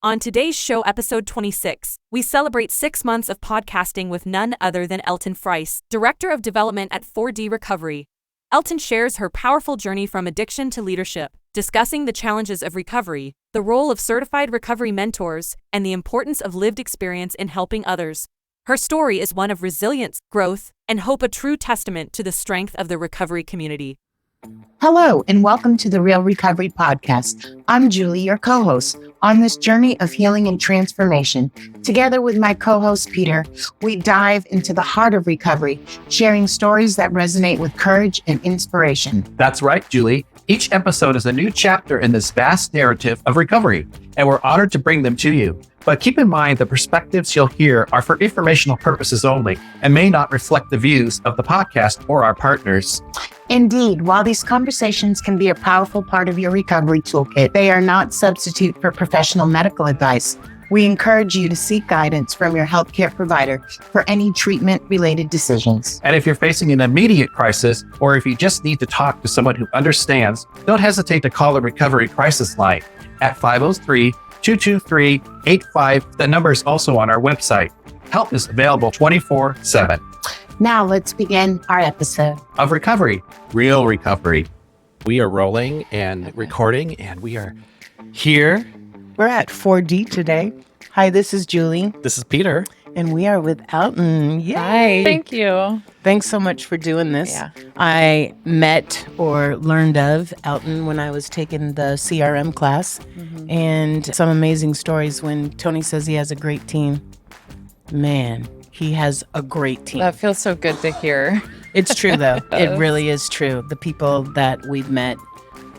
On today's show, episode 26, we celebrate 6 months of podcasting with none other than Elton Frice, Director of Development at 4D Recovery. Elton shares her powerful journey from addiction to leadership, discussing the challenges of recovery, the role of certified recovery mentors, and the importance of lived experience in helping others. Her story is one of resilience, growth, and hope, a true testament to the strength of the recovery community. Hello, and welcome to the Real Recovery Podcast. I'm Julie, your co-host, on this journey of healing and transformation. Together with my co-host, Peter, we dive into the heart of recovery, sharing stories that resonate with courage and inspiration. That's right, Julie. Each episode is a new chapter in this vast narrative of recovery, and we're honored to bring them to you. But keep in mind, the perspectives you'll hear are for informational purposes only and may not reflect the views of the podcast or our partners. Indeed, while these conversations can be a powerful part of your recovery toolkit, they are not substitute for professional medical advice. We encourage you to seek guidance from your healthcare provider for any treatment-related decisions. And if you're facing an immediate crisis, or if you just need to talk to someone who understands, don't hesitate to call the Recovery Crisis Line at 503-223-85. The number is also on our website. Help is available 24/7. Now let's begin our episode of recovery, real recovery. We are rolling and recording, and we are here. We're at 4D today. Hi, this is Julie. This is Peter. And we are with Elton. Yay. Hi. Thank you. Thanks so much for doing this. Yeah. I met or learned of Elton when I was taking the CRM class, and some amazing stories when Tony says he has a great team. Man, he has a great team. That feels so good to hear. It's true, though. It really is true. The people that we've met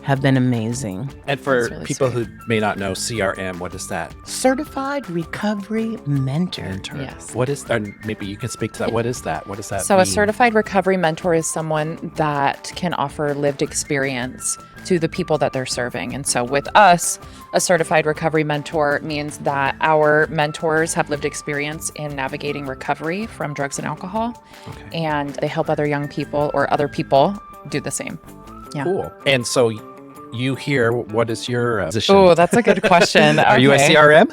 have been amazing. And for really people sweet. who may not know CRM, what is that? Certified Recovery Mentor. Yes. What is, and maybe you can speak to that. What is that? What does that So mean? a certified recovery mentor is someone that can offer lived experience to the people that they're serving. And so with us, a certified recovery mentor means that our mentors have lived experience in navigating recovery from drugs and alcohol. Okay. And they help other young people or other people do the same. Yeah. Cool. And so you here, what is your position? Oh, that's a good question. Are you a Okay. CRM?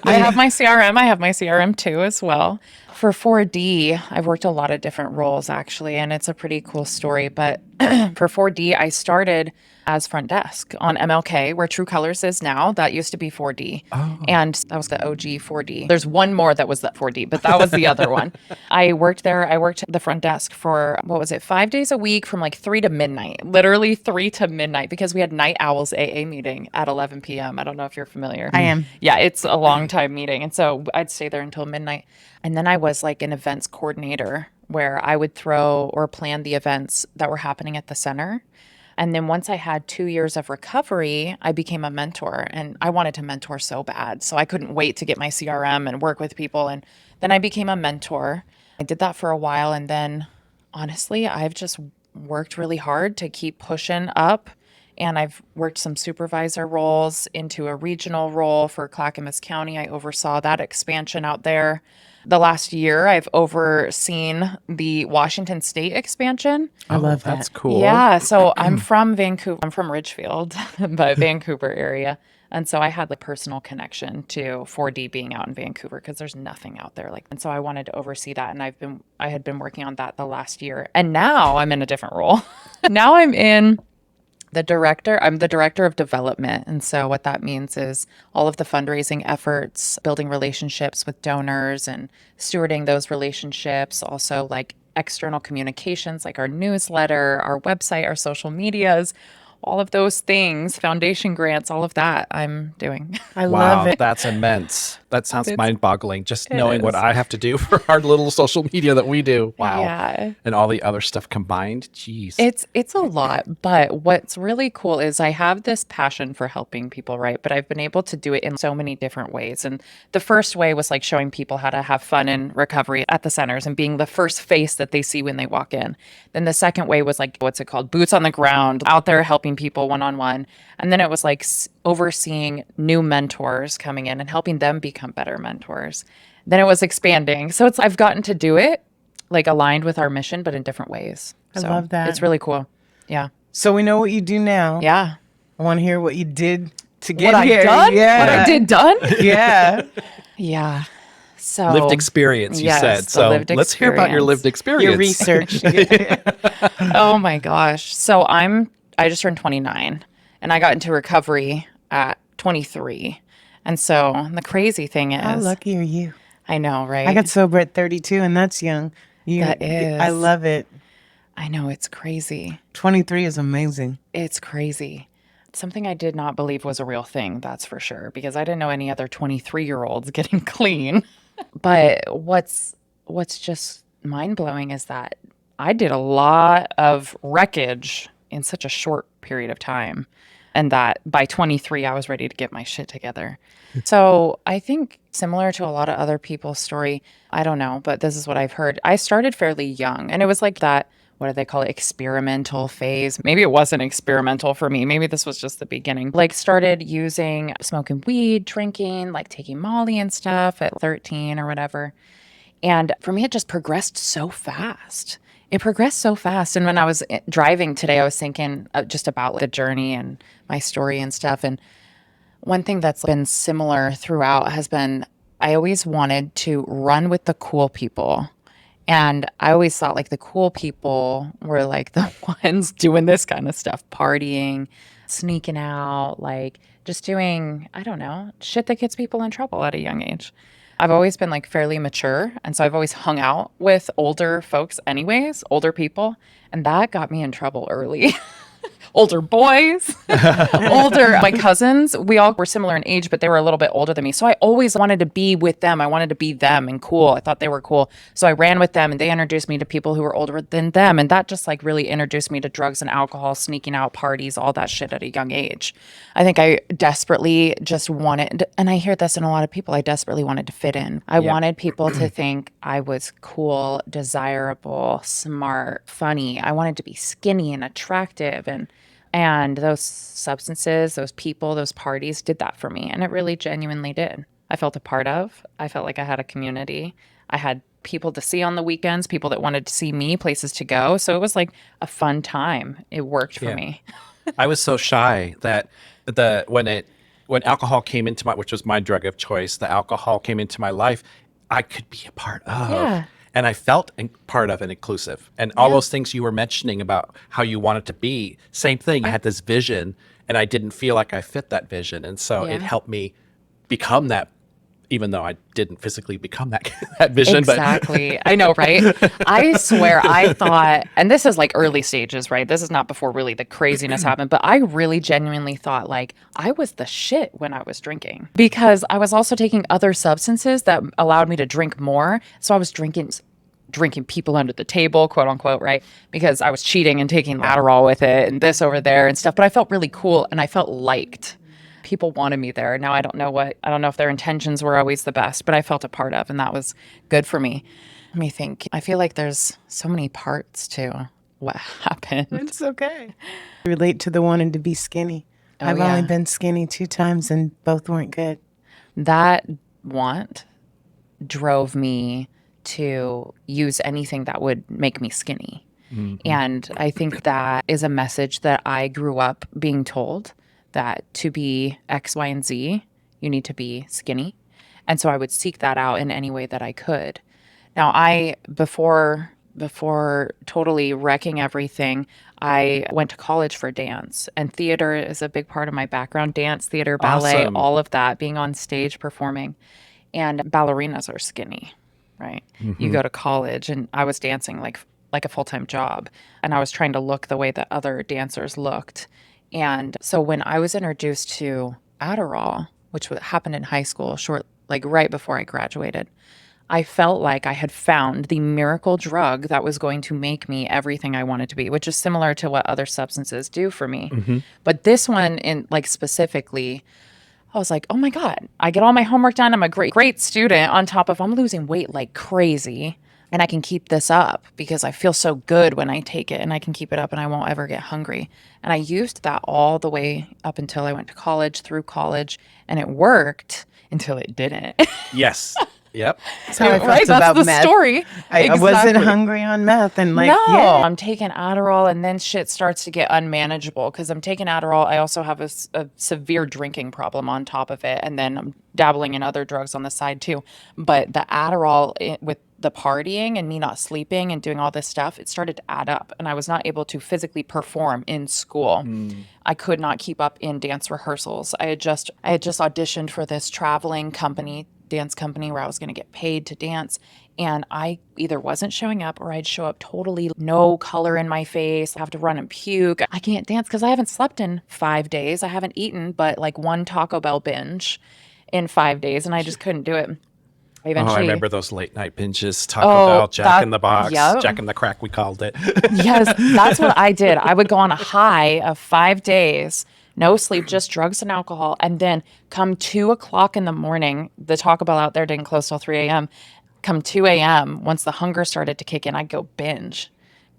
I have my CRM. I have my CRM too as well. For 4D, I've worked a lot of different roles actually, and it's a pretty cool story. But for 4D, I started as front desk on MLK, where True Colors is now. That used to be 4D. Oh. And that was the OG 4D. There's one more that was the 4D, but that was the other one. I worked there. I worked the front desk for, 5 days a week from like 3 to midnight, literally 3 to midnight, because we had Night Owls AA meeting at 11 p.m. I don't know if you're familiar. I am. Yeah, it's a long time meeting. And so I'd stay there until midnight. And then I was like an events coordinator where I would throw or plan the events that were happening at the center. And then once I had 2 years of recovery, I became a mentor, and I wanted to mentor so bad. So I couldn't wait to get my CRM and work with people. And then I became a mentor. I did that for a while. And then honestly, I've just worked really hard to keep pushing up. And I've worked some supervisor roles into a regional role for Clackamas County. I oversaw that expansion out there. The last year, I've overseen the Washington State expansion. I love That's that. cool. Yeah, so I'm from Vancouver. I'm from Ridgefield, but Vancouver area. And so I had like personal connection to 4D being out in Vancouver because there's nothing out there like. And so I wanted to oversee that, and I had been working on that the last year. And now I'm in a different role. Now I'm the director of development. And so what that means is all of the fundraising efforts, building relationships with donors and stewarding those relationships, also like external communications, like our newsletter, our website, our social medias, all of those things, foundation grants, all of that I'm doing. I Wow, love it. that's immense. That sounds It's- mind-boggling, just it knowing what is. I have to do for our little social media that we do. Wow. Yeah. And all the other stuff combined. Jeez. It's a lot, but what's really cool is I have this passion for helping people, right? But I've been able to do it in so many different ways. And the first way was like showing people how to have fun in recovery at the centers and being the first face that they see when they walk in. Then the second way was like, what's it called? Boots on the ground, out there helping people one-on-one. And then it was like overseeing new mentors coming in and helping them become better mentors. Then it was expanding. So I've gotten to do it like aligned with our mission, but in different ways. I So love that. It's really cool. Yeah. So we know what you do now. Yeah. I want to hear what you did to get what here. I done? Yeah. What I did done? Yeah. Yeah. So Lived experience, you yes, said. the So lived let's hear about your lived experience. Your research. Oh my gosh. So I just turned 29 and I got into recovery at 23. And so the crazy thing is, How lucky are you? I know, right? I got sober at 32, and that's young. That is. I love it. I know, it's crazy. 23 is amazing. It's crazy. Something I did not believe was a real thing, that's for sure, because I didn't know any other 23-year-olds getting clean. But what's just mind-blowing is that I did a lot of wreckage in such a short period of time, and that by 23 I was ready to get my shit together. So I think similar to a lot of other people's story, I don't know, but this is what I've heard. I started fairly young, and it was like that, what do they call it, experimental phase. Maybe it wasn't experimental for me. Maybe this was just the beginning. Like started smoking weed, drinking, like taking Molly and stuff at 13 or whatever. And for me, it just progressed so fast. It progressed so fast. And when I was driving today, I was thinking just about the journey and my story and stuff. And one thing that's been similar throughout has been I always wanted to run with the cool people. And I always thought like the cool people were like the ones doing this kind of stuff, partying, sneaking out, like just doing, I don't know, shit that gets people in trouble at a young age. I've always been like fairly mature. And so I've always hung out with older folks anyways, older people. And that got me in trouble early. Older boys, my cousins, we all were similar in age, but they were a little bit older than me. So I always wanted to be with them. I wanted to be them and cool. I thought they were cool. So I ran with them and they introduced me to people who were older than them. And that just like really introduced me to drugs and alcohol, sneaking out parties, all that shit at a young age. I think I desperately just wanted, and I hear this in a lot of people, I desperately wanted to fit in. I wanted people to think I was cool, desirable, smart, funny. I wanted to be skinny and attractive, and those substances, those people, those parties did that for me. And it really genuinely did. I felt a part of. I felt like I had a community. I had people to see on the weekends, people that wanted to see me, places to go. So it was like a fun time. It worked for me. I was so shy that when alcohol came into which was my drug of choice, the alcohol came into my life, I could be a part of. Yeah. And I felt part of and inclusive. And all those things you were mentioning about how you wanted to be, same thing. I had this vision and I didn't feel like I fit that vision. And so it helped me become that, even though I didn't physically become that vision. Exactly. I know, right? I swear I thought, and this is like early stages, right? This is not before really the craziness happened, but I really genuinely thought like I was the shit when I was drinking because I was also taking other substances that allowed me to drink more. So I was drinking people under the table, quote unquote, right? Because I was cheating and taking Adderall with it and this over there and stuff, but I felt really cool and I felt liked. People wanted me there. Now I don't know if their intentions were always the best, but I felt a part of, and that was good for me. Let me think. I feel like there's so many parts to what happened. It's okay. Relate to the wanting to be skinny. I've only been skinny 2 times and both weren't good. That want drove me to use anything that would make me skinny. Mm-hmm. And I think that is a message that I grew up being told, that to be X, Y, and Z, you need to be skinny. And so I would seek that out in any way that I could. Now, before totally wrecking everything, I went to college for dance. And theater is a big part of my background. Dance, theater, ballet, all of that, being on stage, performing. And ballerinas are skinny, right? Mm-hmm. You go to college, and I was dancing like a full-time job. And I was trying to look the way that other dancers looked. And so when I was introduced to Adderall, which happened in high school, right before I graduated, I felt like I had found the miracle drug that was going to make me everything I wanted to be, which is similar to what other substances do for me. Mm-hmm. But this one, specifically, I was like, oh my God, I get all my homework done. I'm a great student on top of I'm losing weight like crazy. And I can keep this up because I feel so good when I take it, and I can keep it up and I won't ever get hungry. And I used that all the way up until I went to college, through college, and it worked until it didn't. Yes. Yep. That's how I felt Right, about that's the meth. story. I wasn't Exactly. hungry on meth, and like, No, yeah, I'm taking Adderall, and then shit starts to get unmanageable because I'm taking Adderall. I also have a severe drinking problem on top of it, and then I'm dabbling in other drugs on the side too. But the Adderall with the partying and me not sleeping and doing all this stuff, it started to add up, and I was not able to physically perform in school. I could not keep up in dance rehearsals. I had just auditioned for this traveling company, dance company, where I was going to get paid to dance. And I either wasn't showing up or I'd show up totally no color in my face, have to run and puke. I can't dance because I haven't slept in 5 days. I haven't eaten but like one Taco Bell binge in 5 days, and I just couldn't do it. Oh, Eventually, I remember those late night binges, Taco Bell, Jack in the Box, yep. Jack in the Crack, we called it. Yes, that's what I did. I would go on a high of 5 days, no sleep, just drugs and alcohol. And then come 2 o'clock in the morning, the Taco Bell out there didn't close till 3 a.m. Come 2 a.m., once the hunger started to kick in, I'd go binge.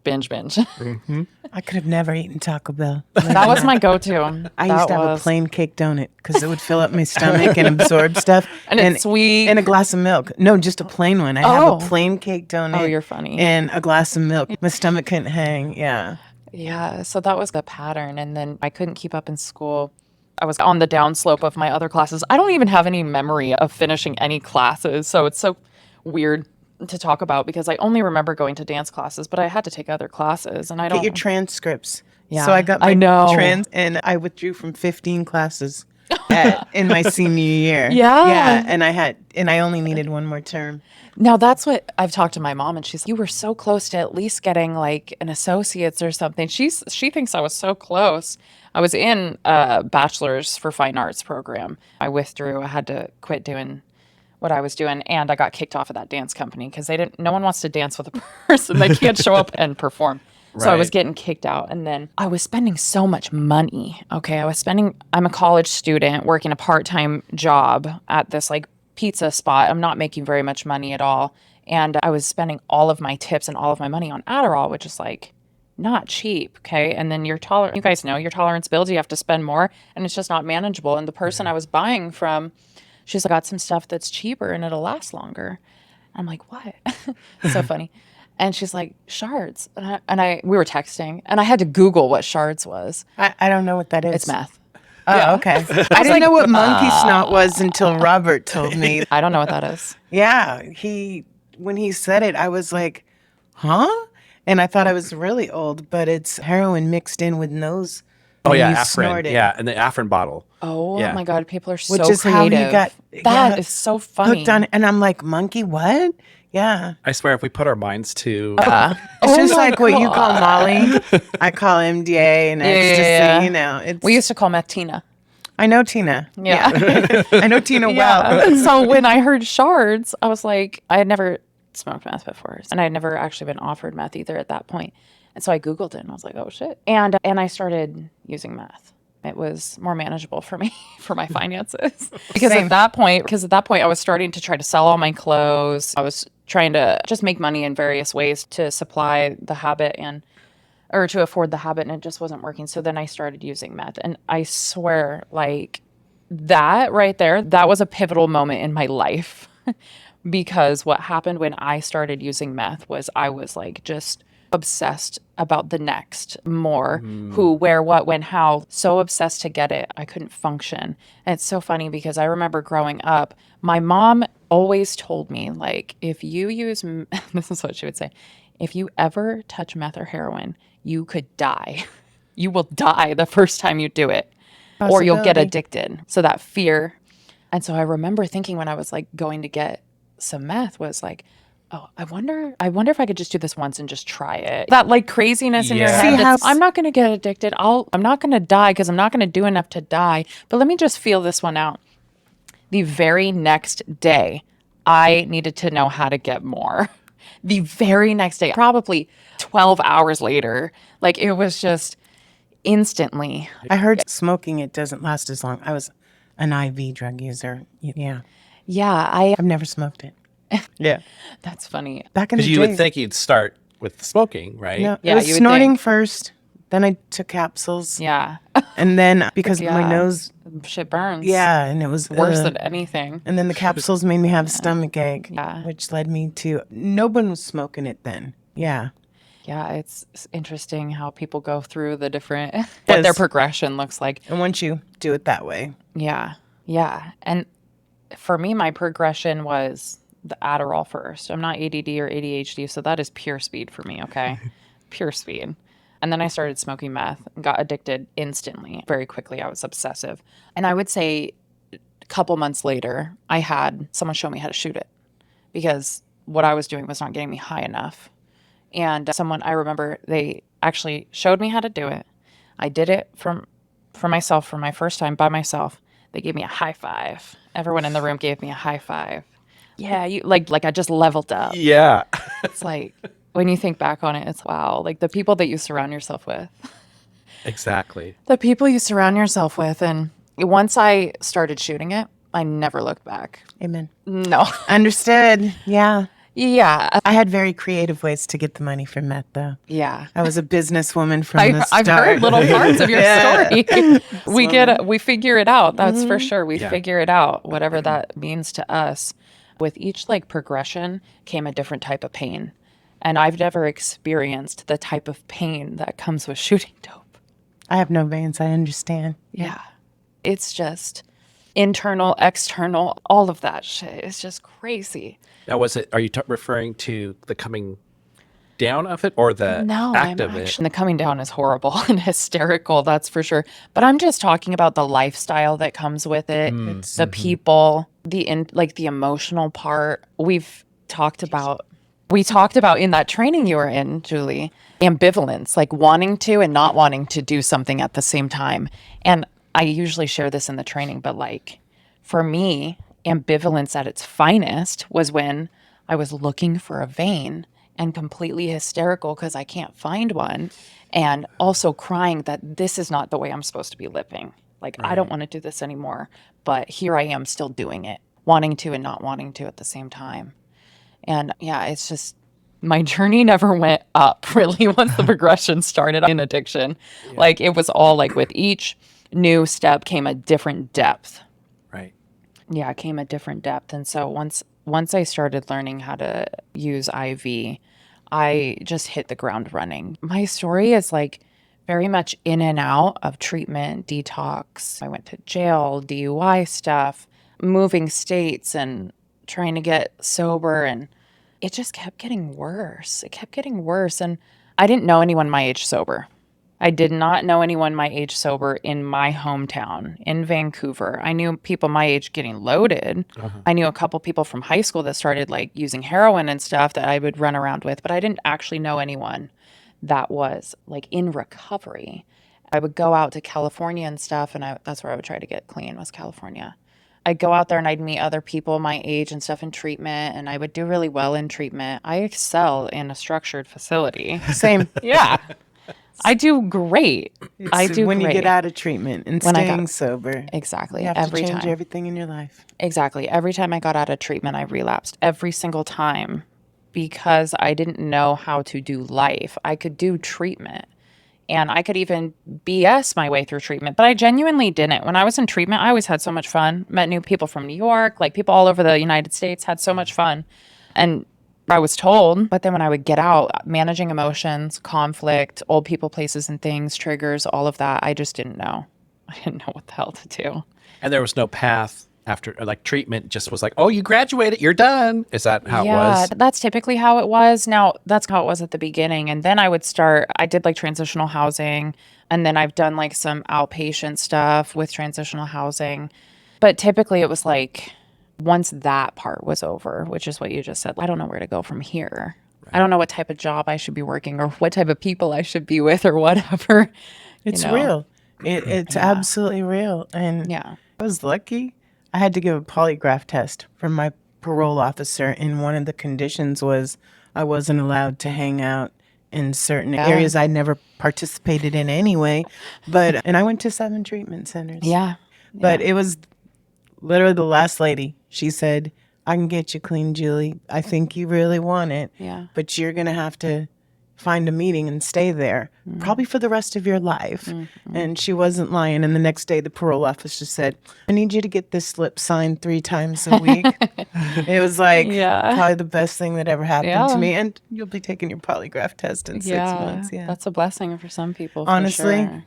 I could have never eaten Taco Bell. That was my go-to. I used to have a plain cake donut because it would fill up my stomach and absorb stuff. And it's sweet. And a glass of milk. No, just a plain one. I have a plain cake donut. Oh, you're funny. And a glass of milk. My stomach couldn't hang. Yeah. Yeah, so that was the pattern. And then I couldn't keep up in school. I was on the downslope of my other classes. I don't even have any memory of finishing any classes. So it's so weird to talk about because I only remember going to dance classes, but I had to take other classes, and I don't Get your transcripts. Yeah, So I got my I know. trans, and I withdrew from 15 classes in my senior year. Yeah. Yeah. And I only needed one more term. Now that's what I've talked to my mom, and she's, you were so close to at least getting like an associate's or something. She thinks I was so close. I was in a bachelor's for fine arts program. I withdrew. I had to quit doing what I was doing, and I got kicked off of that dance company because no one wants to dance with a person. They can't show up and perform. So I was Right. getting kicked out, and then I was spending so much money. Okay, I'm a college student working a part-time job at this like pizza spot. I'm not making very much money at all. And I was spending all of my tips and all of my money on Adderall, which is like not cheap. Okay. And then you guys know your tolerance builds, you have to spend more, and it's just not manageable. And the person I was buying from, she's like, got some stuff that's cheaper and it'll last longer. I'm like, what? So funny. And she's like, shards. We were texting, and I had to Google what shards was. I don't know what that is. It's meth. Oh, okay. I didn't know what monkey snot was until Robert told me. I don't know what that is. Yeah, when he said it, I was like, huh? And I thought I was really old, but it's heroin mixed in with nose. Oh, when yeah, you Afrin. snort it. Yeah, and the Afrin bottle. Oh Yeah. my God, people are so Which is creative. how he got That is so funny. hooked on it. And I'm like, monkey, what? Yeah. I swear, if we put our minds to It's just like what you call Molly. I call MDA and ecstasy, yeah. you know. It's, We used to call meth Tina. I know Tina. Yeah. I know Tina well. Yeah. So when I heard shards, I was like, I had never smoked meth before, and I had never actually been offered meth either at that point. And so I Googled it, and I was like, oh shit. And I started using meth. It was more manageable for me, for my finances. Because at that point I was starting to try to sell all my clothes. I was trying to just make money in various ways to supply the habit or to afford the habit, and it just wasn't working. So then I started using meth. And I swear, like, that right there, that was a pivotal moment in my life. Because what happened when I started using meth was I was like just obsessed about the next more, who, where, what, when, how, so obsessed to get it. I couldn't function. And it's so funny because I remember growing up, my mom always told me, like, if you use, this is what she would say, if you ever touch meth or heroin, you could die. You will die the first time you do it, or you'll get addicted. So that fear. And so I remember thinking when I was like going to get some meth was like, oh, I wonder if I could just do this once and just try it. That like craziness in your Yeah. head. See how- I'm not going to get addicted. I'm not going to die because I'm not going to do enough to die. But let me just feel this one out. The very next day, I needed to know how to get more. The very next day, probably 12 hours later, like it was just instantly. I heard smoking, it doesn't last as long. I was an IV drug user. Yeah. Yeah, I've never smoked it. Yeah. that's funny. Back in the because you day. would think you'd start with smoking, right? No, Yeah, it was you would snorting think. first, Then I took capsules. Yeah. And then because my Yeah. nose, Shit burns. yeah, and it was Worse than anything. And then the capsules made me have stomach ache, Yeah. which led me to, no one was smoking it then. Yeah. Yeah, it's interesting how people go through the different, what their progression looks like. And once you do it that way. Yeah. Yeah. And for me, my progression was the Adderall first. I'm not ADD or ADHD, so that is pure speed for me, okay? Pure speed. And then I started smoking meth and got addicted instantly. Very quickly, I was obsessive. And I would say a couple months later, I had someone show me how to shoot it because what I was doing was not getting me high enough. And I remember they actually showed me how to do it. I did it for myself for my first time by myself. They gave me a high five. Everyone in the room gave me a high five. Yeah, you like I just leveled up. Yeah. It's like when you think back on it, it's wow. Like the people that you surround yourself with. Exactly. The people you surround yourself with. And once I started shooting it, I never looked back. Amen. No. Understood. Yeah. Yeah. I had very creative ways to get the money from meth, though. Yeah. I was a businesswoman from the start. I've heard little parts of your story. We figure it out. That's for sure. We figure it out, whatever that means to us. With each like progression came a different type of pain. And I've never experienced the type of pain that comes with shooting dope. I have no veins. I understand. Yeah. It's just internal, external, all of that shit. It's just crazy. Now, are you referring to the coming down of it or the act of it? The coming down is horrible and hysterical, that's for sure. But I'm just talking about the lifestyle that comes with it, the people, the emotional part. We talked about in that training you were in, Julie, ambivalence, like wanting to and not wanting to do something at the same time. And I usually share this in the training, but like for me, ambivalence at its finest was when I was looking for a vein and completely hysterical because I can't find one, and also crying that this is not the way I'm supposed to be living. Like, I don't want to do this anymore, but here I am still doing it, wanting to and not wanting to at the same time. And yeah, it's just, my journey never went up really once the progression started in addiction. Yeah. Like, it was all like with each new step came a different depth. Right. Yeah, it came a different depth. And so once I started learning how to use IV, I just hit the ground running. My story is like very much in and out of treatment, detox. I went to jail, DUI stuff, moving states and trying to get sober. And it just kept getting worse. It kept getting worse. And I didn't know anyone my age sober. I did not know anyone my age sober in my hometown in Vancouver. I knew people my age getting loaded. I knew a couple people from high school that started like using heroin and stuff that I would run around with, but I didn't actually know anyone that was like in recovery. I would go out to California and stuff, and that's where I would try to get clean, was California. I'd go out there and I'd meet other people my age and stuff in treatment, and I would do really well in treatment. I excel in a structured facility. Same. Yeah. I do great. When you get out of treatment and staying sober. Exactly. You have to change everything in your life. Exactly. Every time I got out of treatment, I relapsed. Every single time. Because I didn't know how to do life. I could do treatment. And I could even BS my way through treatment. But I genuinely didn't. When I was in treatment, I always had so much fun. Met new people from New York. Like people all over the United States. Had so much fun. And I was told, but then when I would get out, managing emotions, conflict, old people, places and things, triggers, all of that, I just didn't know. I didn't know what the hell to do. And there was no path after, like treatment just was like, oh, you graduated, you're done. Is that how it was? Yeah, that's typically how it was. Now, that's how it was at the beginning. And then I did like transitional housing. And then I've done like some outpatient stuff with transitional housing. But typically it was like, once that part was over, which is what you just said, I don't know where to go from here. Right. I don't know what type of job I should be working or what type of people I should be with or whatever. It's real. It's absolutely real. And I was lucky. I had to give a polygraph test from my parole officer, and one of the conditions was I wasn't allowed to hang out in certain areas I never participated in anyway. And I went to 7 treatment centers. Yeah. But it was literally the last lady. She said, I can get you clean, Julie. I think you really want it. Yeah. But you're going to have to find a meeting and stay there, probably for the rest of your life. And she wasn't lying. And the next day, the parole officer said, I need you to get this slip signed 3 times a week. It was like probably the best thing that ever happened to me. And you'll be taking your polygraph test in 6 months. Yeah, that's a blessing for some people. Honestly, for sure.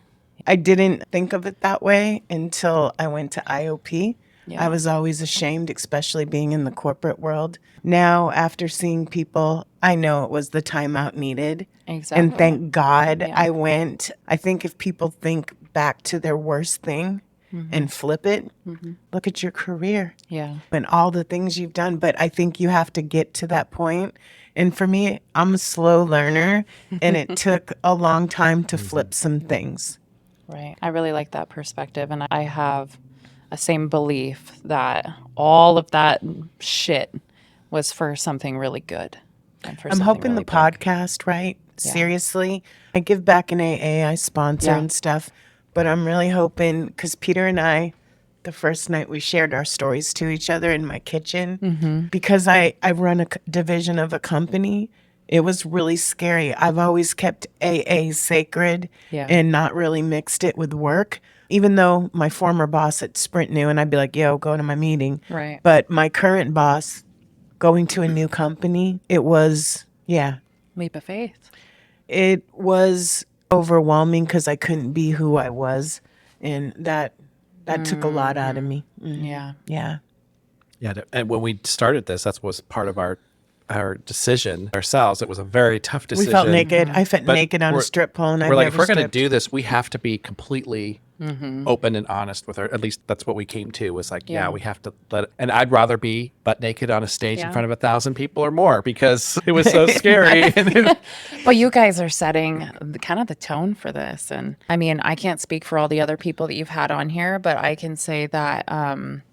I didn't think of it that way until I went to IOP. I was always ashamed, especially being in the corporate world. Now, after seeing people, I know it was the timeout needed. Exactly. And thank God I went. I think if people think back to their worst thing and flip it, look at your career and all the things you've done. But I think you have to get to that point. And for me, I'm a slow learner, and it took a long time to flip some things. Right. I really like that perspective. And I have a same belief that all of that shit was for something really good. And for I'm hoping really the podcast, right? Yeah. Seriously. I give back in AA, I sponsor and stuff. But I'm really hoping, because Peter and I, the first night we shared our stories to each other in my kitchen, because I run a division of a company. It was really scary. I've always kept AA sacred and not really mixed it with work. Even though my former boss at Sprint knew, and I'd be like, yo, go to my meeting. Right. But my current boss, going to a new company, it was, leap of faith. It was overwhelming because I couldn't be who I was. And that took a lot out of me. Yeah. Yeah. Yeah. And when we started this, that was part of our decision ourselves. It was a very tough decision. We felt naked. I felt naked on a strip pole. And we're like, if we're going to do this, we have to be completely open and honest with her. At least that's what we came to, was like, we have to let it. And I'd rather be butt naked on a stage in front of 1,000 people or more, because it was so scary. But you guys are setting kind of the tone for this. And I mean, I can't speak for all the other people that you've had on here, but I can say that I'm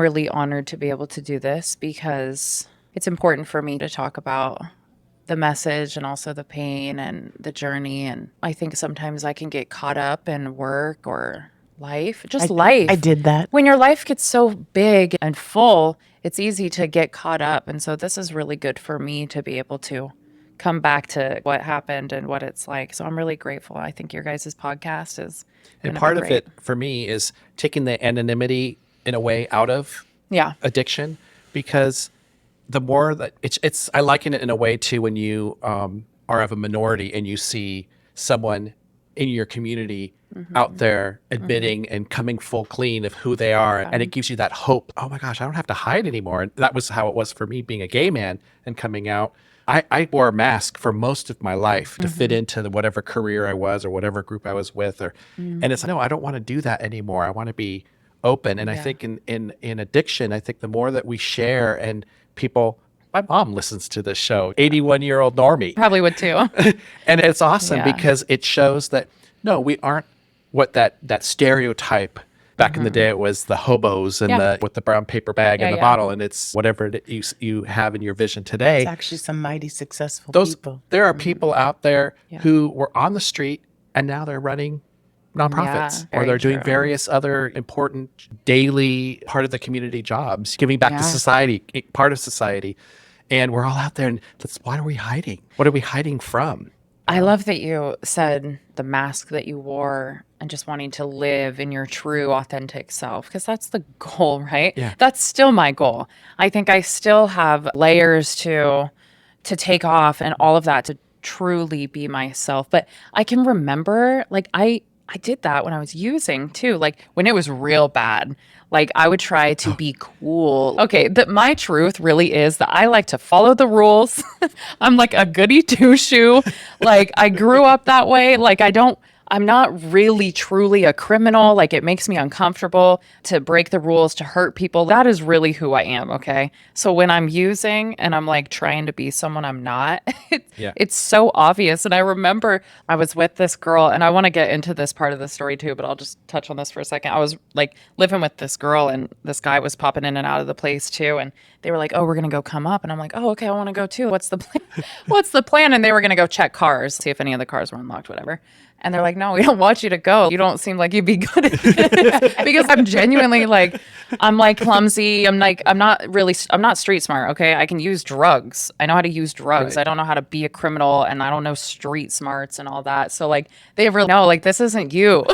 really honored to be able to do this, because it's important for me to talk about the message and also the pain and the journey. And I think sometimes I can get caught up in work or life, life. I did that. When your life gets so big and full, it's easy to get caught up. And so this is really good for me to be able to come back to what happened and what it's like. So I'm really grateful. I think your guys' podcast is and part of it for me is taking the anonymity in a way out of addiction, because the more that it's I liken it in a way to when you are of a minority and you see someone in your community out there admitting and coming full clean of who they are. And it gives you that hope. Oh my gosh, I don't have to hide anymore. And that was how it was for me being a gay man and coming out. I wore a mask for most of my life to fit into whatever career I was or whatever group I was with. And it's like, no, I don't want to do that anymore. I want to be open. And I think in addiction, I think the more that we share, and people, my mom listens to this show, 81-year-old normie. Probably would too. And it's awesome because it shows that, no, we aren't what that stereotype. Back in the day, it was the hobos and with the brown paper bag and the bottle, and it's whatever you have in your vision today. It's actually some mighty successful people. There are people out there who were on the street and now they're running nonprofits, or they're doing various other important daily part of the community jobs, giving back to society, part of society. And we're all out there, and why are we hiding? What are we hiding from? I love that you said the mask that you wore and just wanting to live in your true, authentic self, because that's the goal, right? Yeah. That's still my goal. I think I still have layers to take off and all of that to truly be myself. But I can remember, like, I did that when I was using too, like when it was real bad. Like I would try to be cool. Okay, my truth really is that I like to follow the rules. I'm like a goody two-shoe. Like I grew up that way. Like I'm not really truly a criminal. Like it makes me uncomfortable to break the rules, to hurt people. That is really who I am, okay? So when I'm using and I'm like trying to be someone I'm not, it's so obvious. And I remember I was with this girl, and I want to get into this part of the story too, but I'll just touch on this for a second. I was like living with this girl, and this guy was popping in and out of the place too. And they were like, oh, we're going to go come up. And I'm like, oh, okay, I want to go too. What's the plan? What's the plan? And they were going to go check cars, see if any of the cars were unlocked, whatever. And they're like, no, we don't want you to go. You don't seem like you'd be good at it. Because I'm genuinely like, I'm like clumsy. I'm not street smart. Okay. I can use drugs. I know how to use drugs. Right. I don't know how to be a criminal, and I don't know street smarts and all that. So like, they really know, like, this isn't you.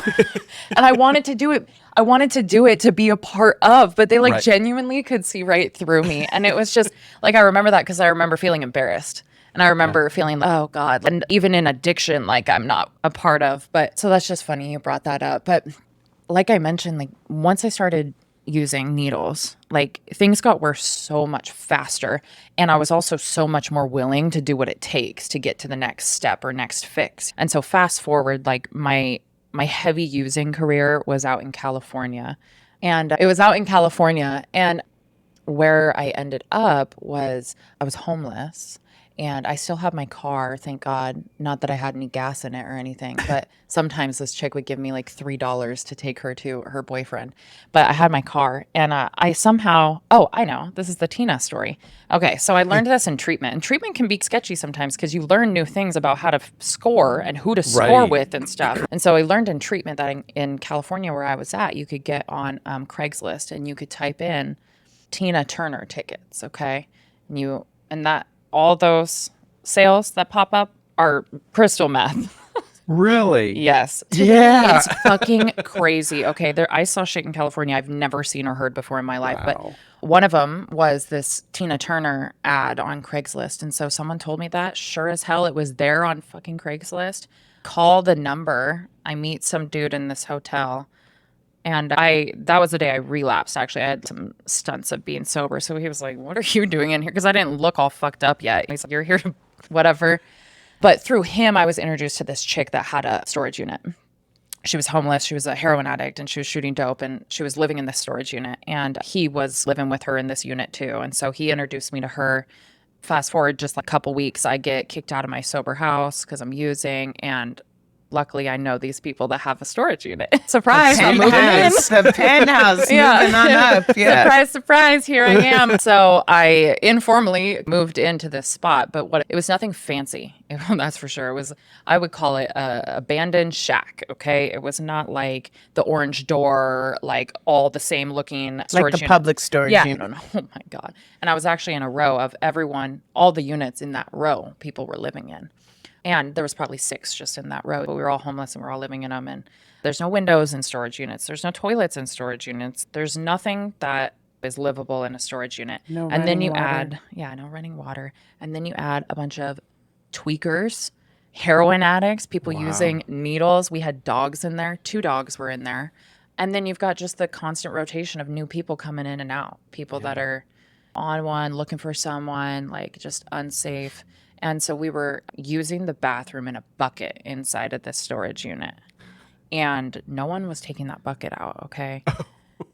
And I wanted to do it. I wanted to do it to be a part of, but they like Right. genuinely could see right through me. And it was just like, I remember that because I remember feeling embarrassed. And I remember feeling like, oh God, and even in addiction, like I'm not a part of. But so that's just funny you brought that up. But like I mentioned, like once I started using needles, like things got worse so much faster. And I was also so much more willing to do what it takes to get to the next step or next fix. And so fast forward, like my heavy using career was out in California. And it was out in California. And where I ended up was I was homeless. And I still have my car, thank God. Not that I had any gas in it or anything, but sometimes this chick would give me like $3 to take her to her boyfriend. But I had my car, and I somehow, oh, I know, this is the Tina story. Okay, so I learned this in treatment. And treatment can be sketchy sometimes because you learn new things about how to score and who to score Right. with and stuff. And so I learned in treatment that in California where I was at, you could get on Craigslist and you could type in Tina Turner tickets, okay? And that all those sales that pop up are crystal meth. Really? Yes. Yeah. It's fucking crazy. Okay, I saw shit in California I've never seen or heard before in my life. Wow. But one of them was this Tina Turner ad on Craigslist. And so someone told me that. Sure as hell, it was there on fucking Craigslist. Call the number. I meet some dude in this hotel. And that was the day I relapsed, actually. I had some stunts of being sober. So he was like, what are you doing in here? Because I didn't look all fucked up yet. He's like, you're here to whatever. But through him, I was introduced to this chick that had a storage unit. She was homeless. She was a heroin addict, and she was shooting dope, and she was living in this storage unit. And he was living with her in this unit too. And so he introduced me to her. Fast forward just like a couple weeks, I get kicked out of my sober house because I'm using, and luckily, I know these people that have a storage unit. Surprise, I'm moving in. The penthouse, moving on up. Yeah. Surprise, surprise, here I am. So I informally moved into this spot, but it was nothing fancy. That's for sure. I would call it a abandoned shack, okay? It was not like the orange door, like all the same looking storage Like the unit. public storage Yeah, unit. no, oh my God. And I was actually in a row of all the units in that row people were living in. And there was probably 6 just in that row. But we were all homeless and we're all living in them. And there's no windows in storage units. There's no toilets in storage units. There's nothing that is livable in a storage unit. No And then running you water. no running water. And then you add a bunch of tweakers, heroin addicts, people using needles. We had dogs in there. 2 dogs were in there. And then you've got just the constant rotation of new people coming in and out. People that are on one, looking for someone, like just unsafe. And so we were using the bathroom in a bucket inside of this storage unit. And no one was taking that bucket out, okay?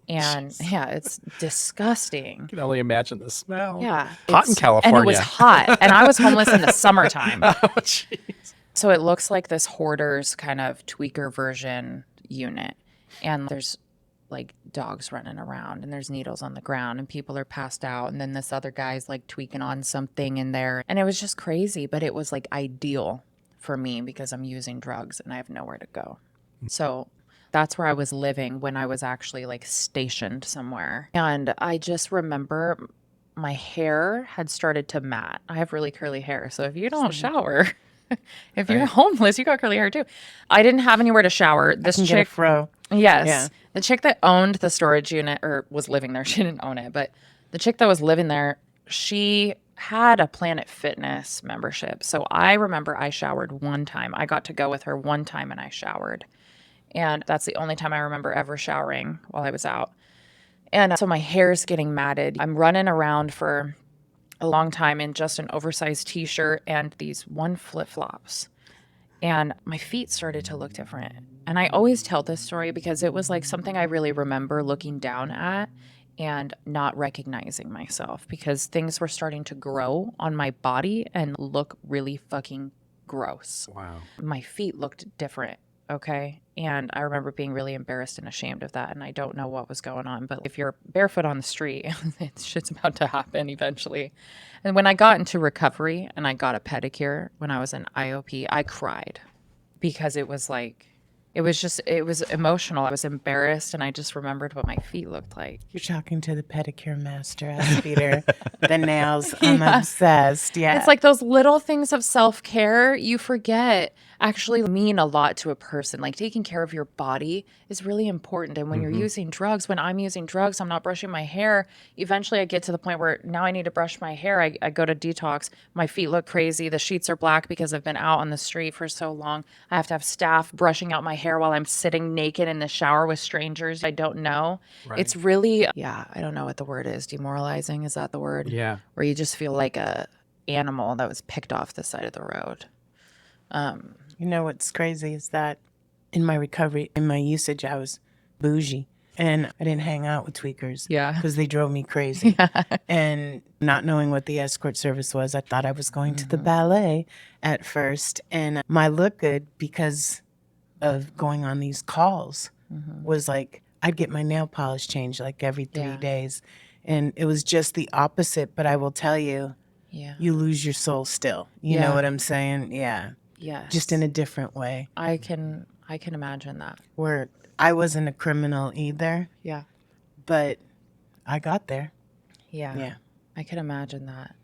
And yeah, it's disgusting. I can only imagine the smell. Yeah. Hot in California. And it was hot. And I was homeless in the summertime. Oh, jeez. So it looks like this hoarder's kind of tweaker version unit. And there's like dogs running around and there's needles on the ground and people are passed out. And then this other guy's like tweaking on something in there. And it was just crazy, but it was like ideal for me because I'm using drugs and I have nowhere to go. So that's where I was living when I was actually like stationed somewhere. And I just remember my hair had started to mat. I have really curly hair. So if you don't shower, if you're homeless, you got curly hair too. I didn't have anywhere to shower. This Get a chick, fro. yes, Yeah. the chick that owned the storage unit or was living there, she didn't own it, but the chick that was living there, she had a Planet Fitness membership. So I remember I showered one time. I got to go with her one time and I showered. And that's the only time I remember ever showering while I was out. And so my hair's getting matted. I'm running around for a long time in just an oversized t-shirt and these one flip-flops. And my feet started to look different. And I always tell this story because it was like something I really remember looking down at and not recognizing myself because things were starting to grow on my body and look really fucking gross. Wow. My feet looked different. Okay. And I remember being really embarrassed and ashamed of that. And I don't know what was going on. But if you're barefoot on the street, shit's about to happen eventually. And when I got into recovery and I got a pedicure when I was in IOP, I cried because it was like, it was emotional. I was embarrassed, and I just remembered what my feet looked like. You're talking to the pedicure master, Peter. The nails, I'm obsessed. Yeah. It's like those little things of self-care you forget actually mean a lot to a person. Like taking care of your body is really important. And when you're using drugs, when I'm using drugs, I'm not brushing my hair. Eventually I get to the point where now I need to brush my hair. I go to detox. My feet look crazy. The sheets are black because I've been out on the street for so long. I have to have staff brushing out my hair while I'm sitting naked in the shower with strangers I don't know. Right. It's really, I don't know what the word is. Demoralizing, is that the word? Yeah. Where you just feel like a animal that was picked off the side of the road. You know what's crazy is that in my recovery, in my usage, I was bougie. And I didn't hang out with tweakers. Yeah. Because they drove me crazy. And not knowing what the escort service was, I thought I was going to the ballet at first. And my look good because of going on these calls was like, I'd get my nail polish changed like every 3 days. And it was just the opposite. But I will tell you, you lose your soul still. You know what I'm saying? Yeah. Yes. Just in a different way. I can imagine that. Where I wasn't a criminal either, Yeah. but I got there. Yeah. I can imagine that.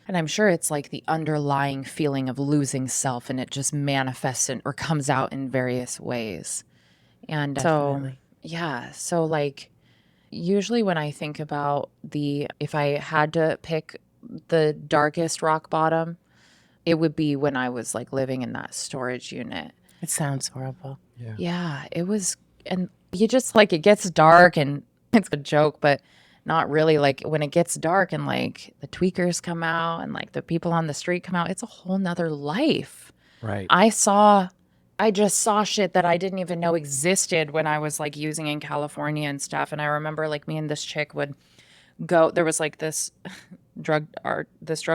And I'm sure it's like the underlying feeling of losing self, and it just manifests or comes out in various ways. And Definitely. so like usually when I think about if I had to pick the darkest rock bottom, it would be when I was like living in that storage unit. It sounds horrible. Yeah, it was. And you just like, it gets dark, and it's a joke, but not really. Like when it gets dark and like the tweakers come out and like the people on the street come out, it's a whole nother life. Right. I just saw shit that I didn't even know existed when I was like using in California and stuff. And I remember like me and this chick would go, there was like this drug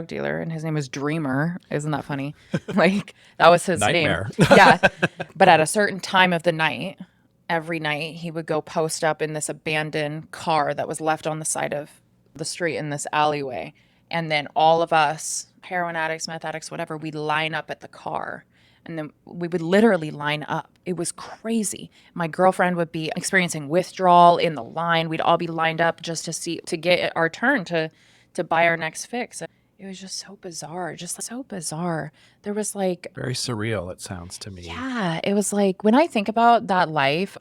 dealer, and his name was Dreamer. Isn't that funny? Like that was his Nightmare. name. Yeah. But at a certain time of the night, every night he would go post up in this abandoned car that was left on the side of the street in this alleyway. And then all of us, heroin addicts, meth addicts, whatever, we'd line up at the car. And then we would literally line up. It was crazy. My girlfriend would be experiencing withdrawal in the line. We'd all be lined up just to get our turn to buy our next fix. It was just so bizarre, There was like, Very surreal, it sounds to me. yeah, it was like when I think about that life,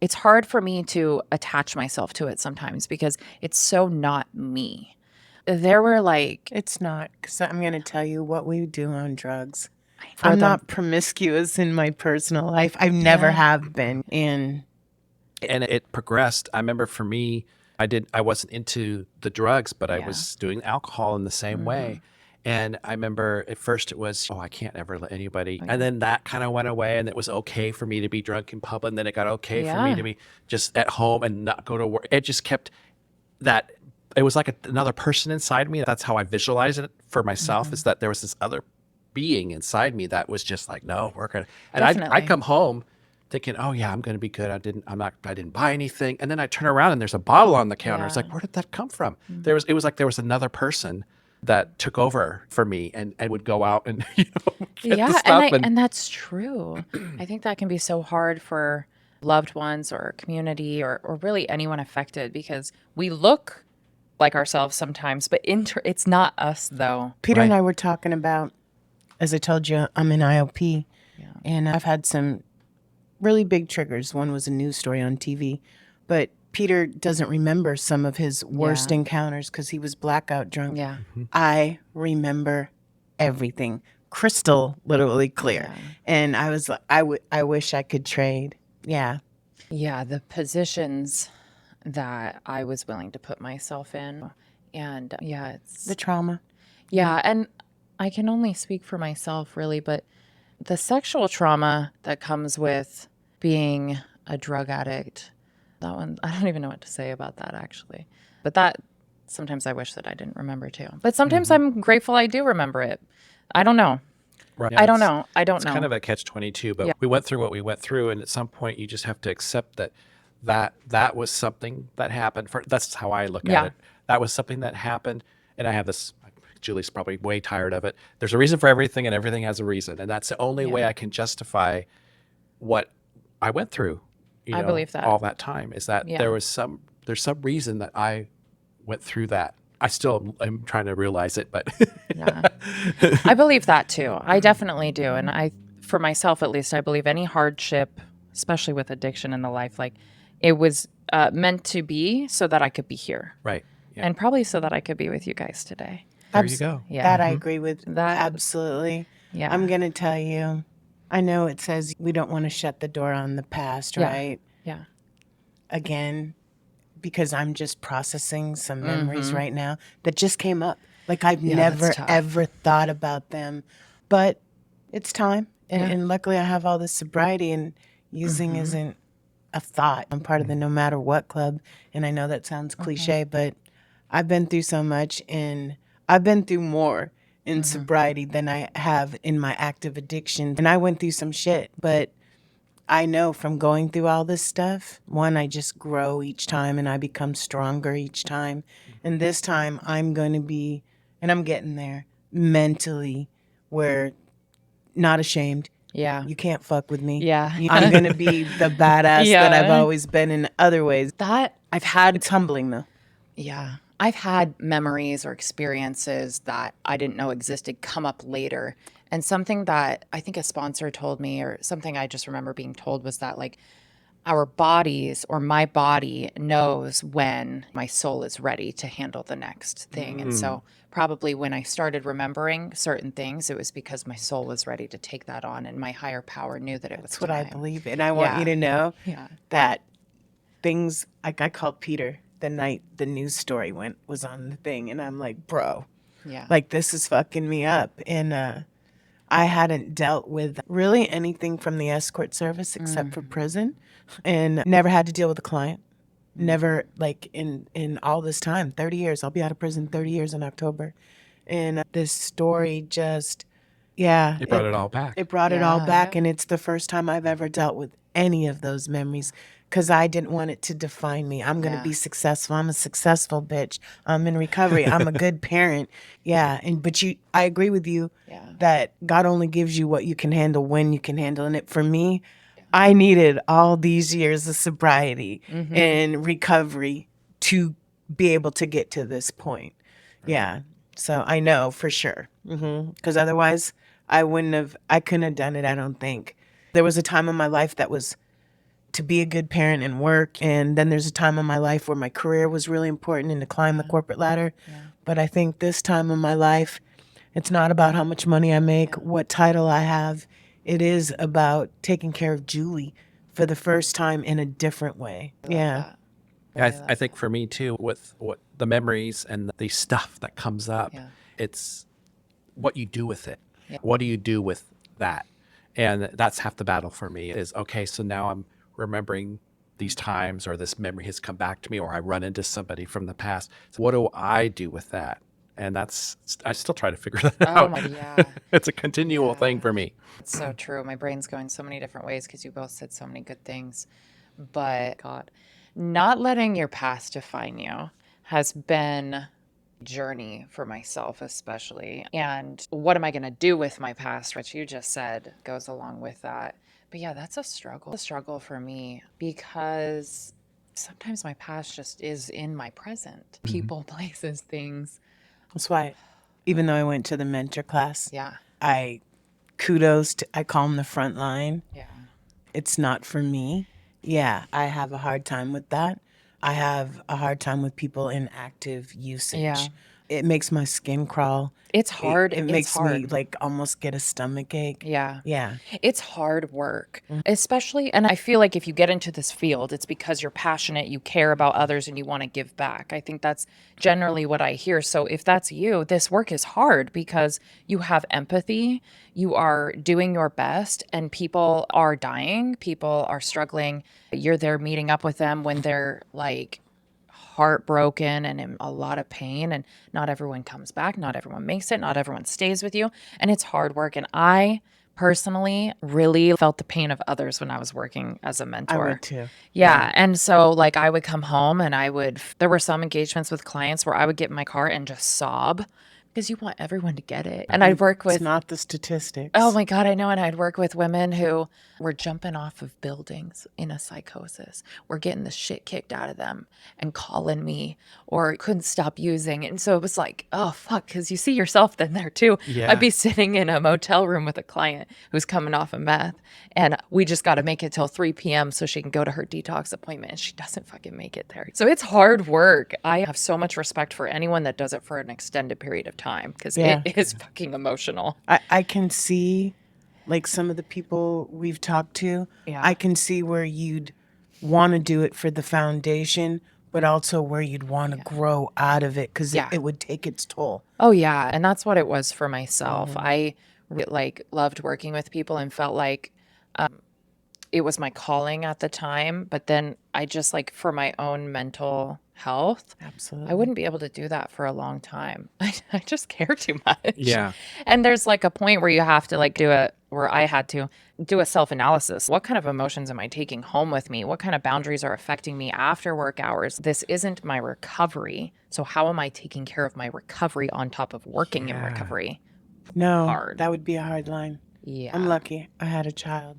it's hard for me to attach myself to it sometimes because it's so not me. There were like, It's not, because I'm going to tell you what we do on drugs. I'm not promiscuous in my personal life. I never have been. And it progressed. I remember for me, I wasn't into the drugs, but I was doing alcohol in the same way. And I remember at first it was, I can't ever let anybody. And then that kind of went away, and it was okay for me to be drunk in public. And then it got okay for me to be just at home and not go to work. It just kept that. It was like another person inside me. That's how I visualize it for myself, is that there was this other being inside me that was just like, no, we're gonna. And I come home thinking, oh yeah, I'm gonna be good. I didn't buy anything. And then I turn around and there's a bottle on the counter. It's like, where did that come from? It was like there was another person that took over for me and would go out and get the stuff. And that's true. I think that can be so hard for loved ones or community or really anyone affected, because we look like ourselves sometimes, but it's not us though. Peter and I were talking about, as I told you, I'm in IOP, and I've had some really big triggers. One was a news story on TV, but Peter doesn't remember some of his worst encounters because he was blackout drunk. Yeah. I remember everything, crystal literally clear. And I was like, I wish I could trade. Yeah. Yeah, the positions that I was willing to put myself in. And it's The trauma. Yeah, and I can only speak for myself really, but the sexual trauma that comes with being a drug addict, that one, I don't even know what to say about that actually. But that, sometimes I wish that I didn't remember too. But sometimes I'm grateful I do remember it. I don't know. Right. I don't know. It's kind of a catch-22, but we went through what we went through, and at some point you just have to accept that was something that happened. That's how I look at it. That was something that happened, and I have this Julie's probably way tired of it. There's a reason for everything, and everything has a reason. And that's the only way I can justify what I went through, I believe that. all that time, is that Yeah. there's some reason that I went through that. I still am trying to realize it, but Yeah. I believe that too. I definitely do. And for myself at least, I believe any hardship, especially with addiction in the life, like it was meant to be so that I could be here. right. Yeah. And probably so that I could be with you guys today. There you go. Yeah. That I agree with. That- Absolutely. Yeah. I'm going to tell you, I know it says we don't want to shut the door on the past, Yeah. right? Yeah. Again, because I'm just processing some memories right now that just came up. Like I've never, that's tough. ever thought about them. But it's time. And luckily I have all this sobriety, and using isn't a thought. I'm part of the No Matter What Club. And I know that sounds cliche, but I've been through so much, and I've been through more in sobriety than I have in my active addiction. And I went through some shit, but I know from going through all this stuff, one, I just grow each time and I become stronger each time. And this time I'm going to be, and I'm getting there mentally, where not ashamed. Yeah. You can't fuck with me. Yeah. I'm going to be the badass Yeah. that I've always been in other ways. That I've had, It's humbling though. yeah. I've had memories or experiences that I didn't know existed come up later. And something that I think a sponsor told me, or something I just remember being told, was that like our bodies, or my body knows when my soul is ready to handle the next thing. And so probably when I started remembering certain things, it was because my soul was ready to take that on, and my higher power knew that it was That's what I time. believe. And I want you to know Yeah. that things, like I called Peter the night the news story was on the thing, and I'm like, bro, Yeah. like this is fucking me up. And I hadn't dealt with really anything from the escort service except for prison, and never had to deal with a client. Never, like in all this time, 30 years. I'll be out of prison 30 years in October. And this story just, yeah. It brought it all back. It brought it all Yeah. back, and it's the first time I've ever dealt with any of those memories, because I didn't want it to define me. I'm going to Yeah. be successful. I'm a successful bitch. I'm in recovery. I'm a good parent. Yeah. But I agree with you Yeah. that God only gives you what you can handle when you can handle. And for me, I needed all these years of sobriety and recovery to be able to get to this point. Yeah. So I know for sure. Because otherwise I couldn't have done it, I don't think. There was a time in my life that was to be a good parent and work. And then there's a time in my life where my career was really important and to climb the corporate ladder. But I think this time in my life, it's not about how much money I make, what title I have. It is about taking care of Julie for the first time in a different way. Yeah. Yeah, I think for me too, with what the memories and the stuff that comes up, Yeah. it's what you do with it. What do you do with that? And that's half the battle for me is, okay, so now I'm remembering these times, or this memory has come back to me, or I run into somebody from the past. So what do I do with that? And I still try to figure that Oh out. my, yeah. It's a continual thing for me. It's so true. My brain's going so many different ways because you both said so many good things. But God, not letting your past define you has been a journey for myself, especially. And what am I going to do with my past, which you just said goes along with that. But yeah, that's a struggle for me, because sometimes my past just is in my present. People, places, things. That's why, even though I went to the mentor class, Yeah. I call them the front line. Yeah. It's not for me. Yeah, I have a hard time with that. I have a hard time with people in active usage. Yeah. It makes my skin crawl. It's hard. It It's makes me hard. like almost get a stomach ache. Yeah. Yeah. It's hard work, especially, and I feel like if you get into this field, it's because you're passionate, you care about others, and you want to give back. I think that's generally what I hear. So if that's you, this work is hard because you have empathy, you are doing your best, and people are dying, people are struggling. You're there meeting up with them when they're like heartbroken and in a lot of pain, and not everyone comes back, not everyone makes it, not everyone stays with you, and it's hard work. And I personally really felt the pain of others when I was working as a I mentor. would too. Yeah. And so like I would come home and there were some engagements with clients where I would get in my car and just sob because you want everyone to get it. And I'd work with It's not the statistics. Oh my God, I know. And I'd work with women who were jumping off of buildings in a psychosis, were getting the shit kicked out of them and calling me or couldn't stop using. And so it was like, oh, fuck, because you see yourself then there too. Yeah. I'd be sitting in a motel room with a client who's coming off of meth, and we just got to make it till 3 p.m. so she can go to her detox appointment, and she doesn't fucking make it there. So it's hard work. I have so much respect for anyone that does it for an extended period of time because it is fucking emotional. I can see, like, some of the people we've talked to, I can see where you'd want to do it for the foundation, but also where you'd want to grow out of it because it would take its toll. Oh, yeah. And that's what it was for myself. I loved working with people and felt like it was my calling at the time. But then I just for my own mental health, Absolutely. I wouldn't be able to do that for a long time. I just care too much. Yeah. And there's a point where you have to where I had to do a self-analysis. What kind of emotions am I taking home with me? What kind of boundaries are affecting me after work hours? This isn't my recovery. So how am I taking care of my recovery on top of working in recovery? No, Hard. that would be a hard line. Yeah. I'm lucky. I had a child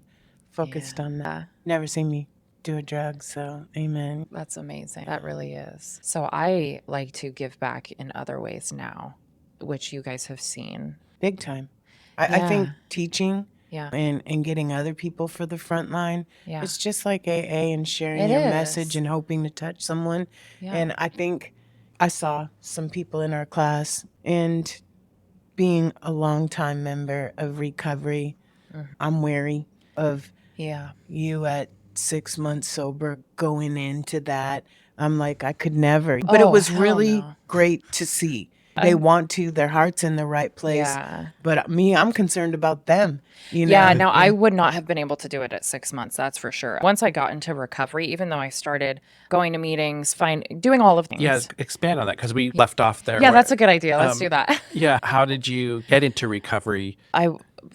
focused on that. Never seen me do a drug, so amen. That's amazing. That really is. So I like to give back in other ways now, which you guys have seen. Big time. I think teaching Yeah. and getting other people for the front line, Yeah. it's just like AA and sharing It your is. message and hoping to touch someone. Yeah. And I think I saw some people in our class, and being a longtime member of recovery, I'm wary of Yeah. you at 6 months sober going into that. I'm like, I could never. But it Oh, was hell really no. great to see. They want to, their heart's in the right place. Yeah. But me, I'm concerned about them. You know? Yeah, no, I would not have been able to do it at 6 months, that's for sure. Once I got into recovery, even though I started going to meetings, doing all of things. Yeah, expand on that because we left off there. Yeah, that's a good idea. Let's do that. Yeah. How did you get into recovery? I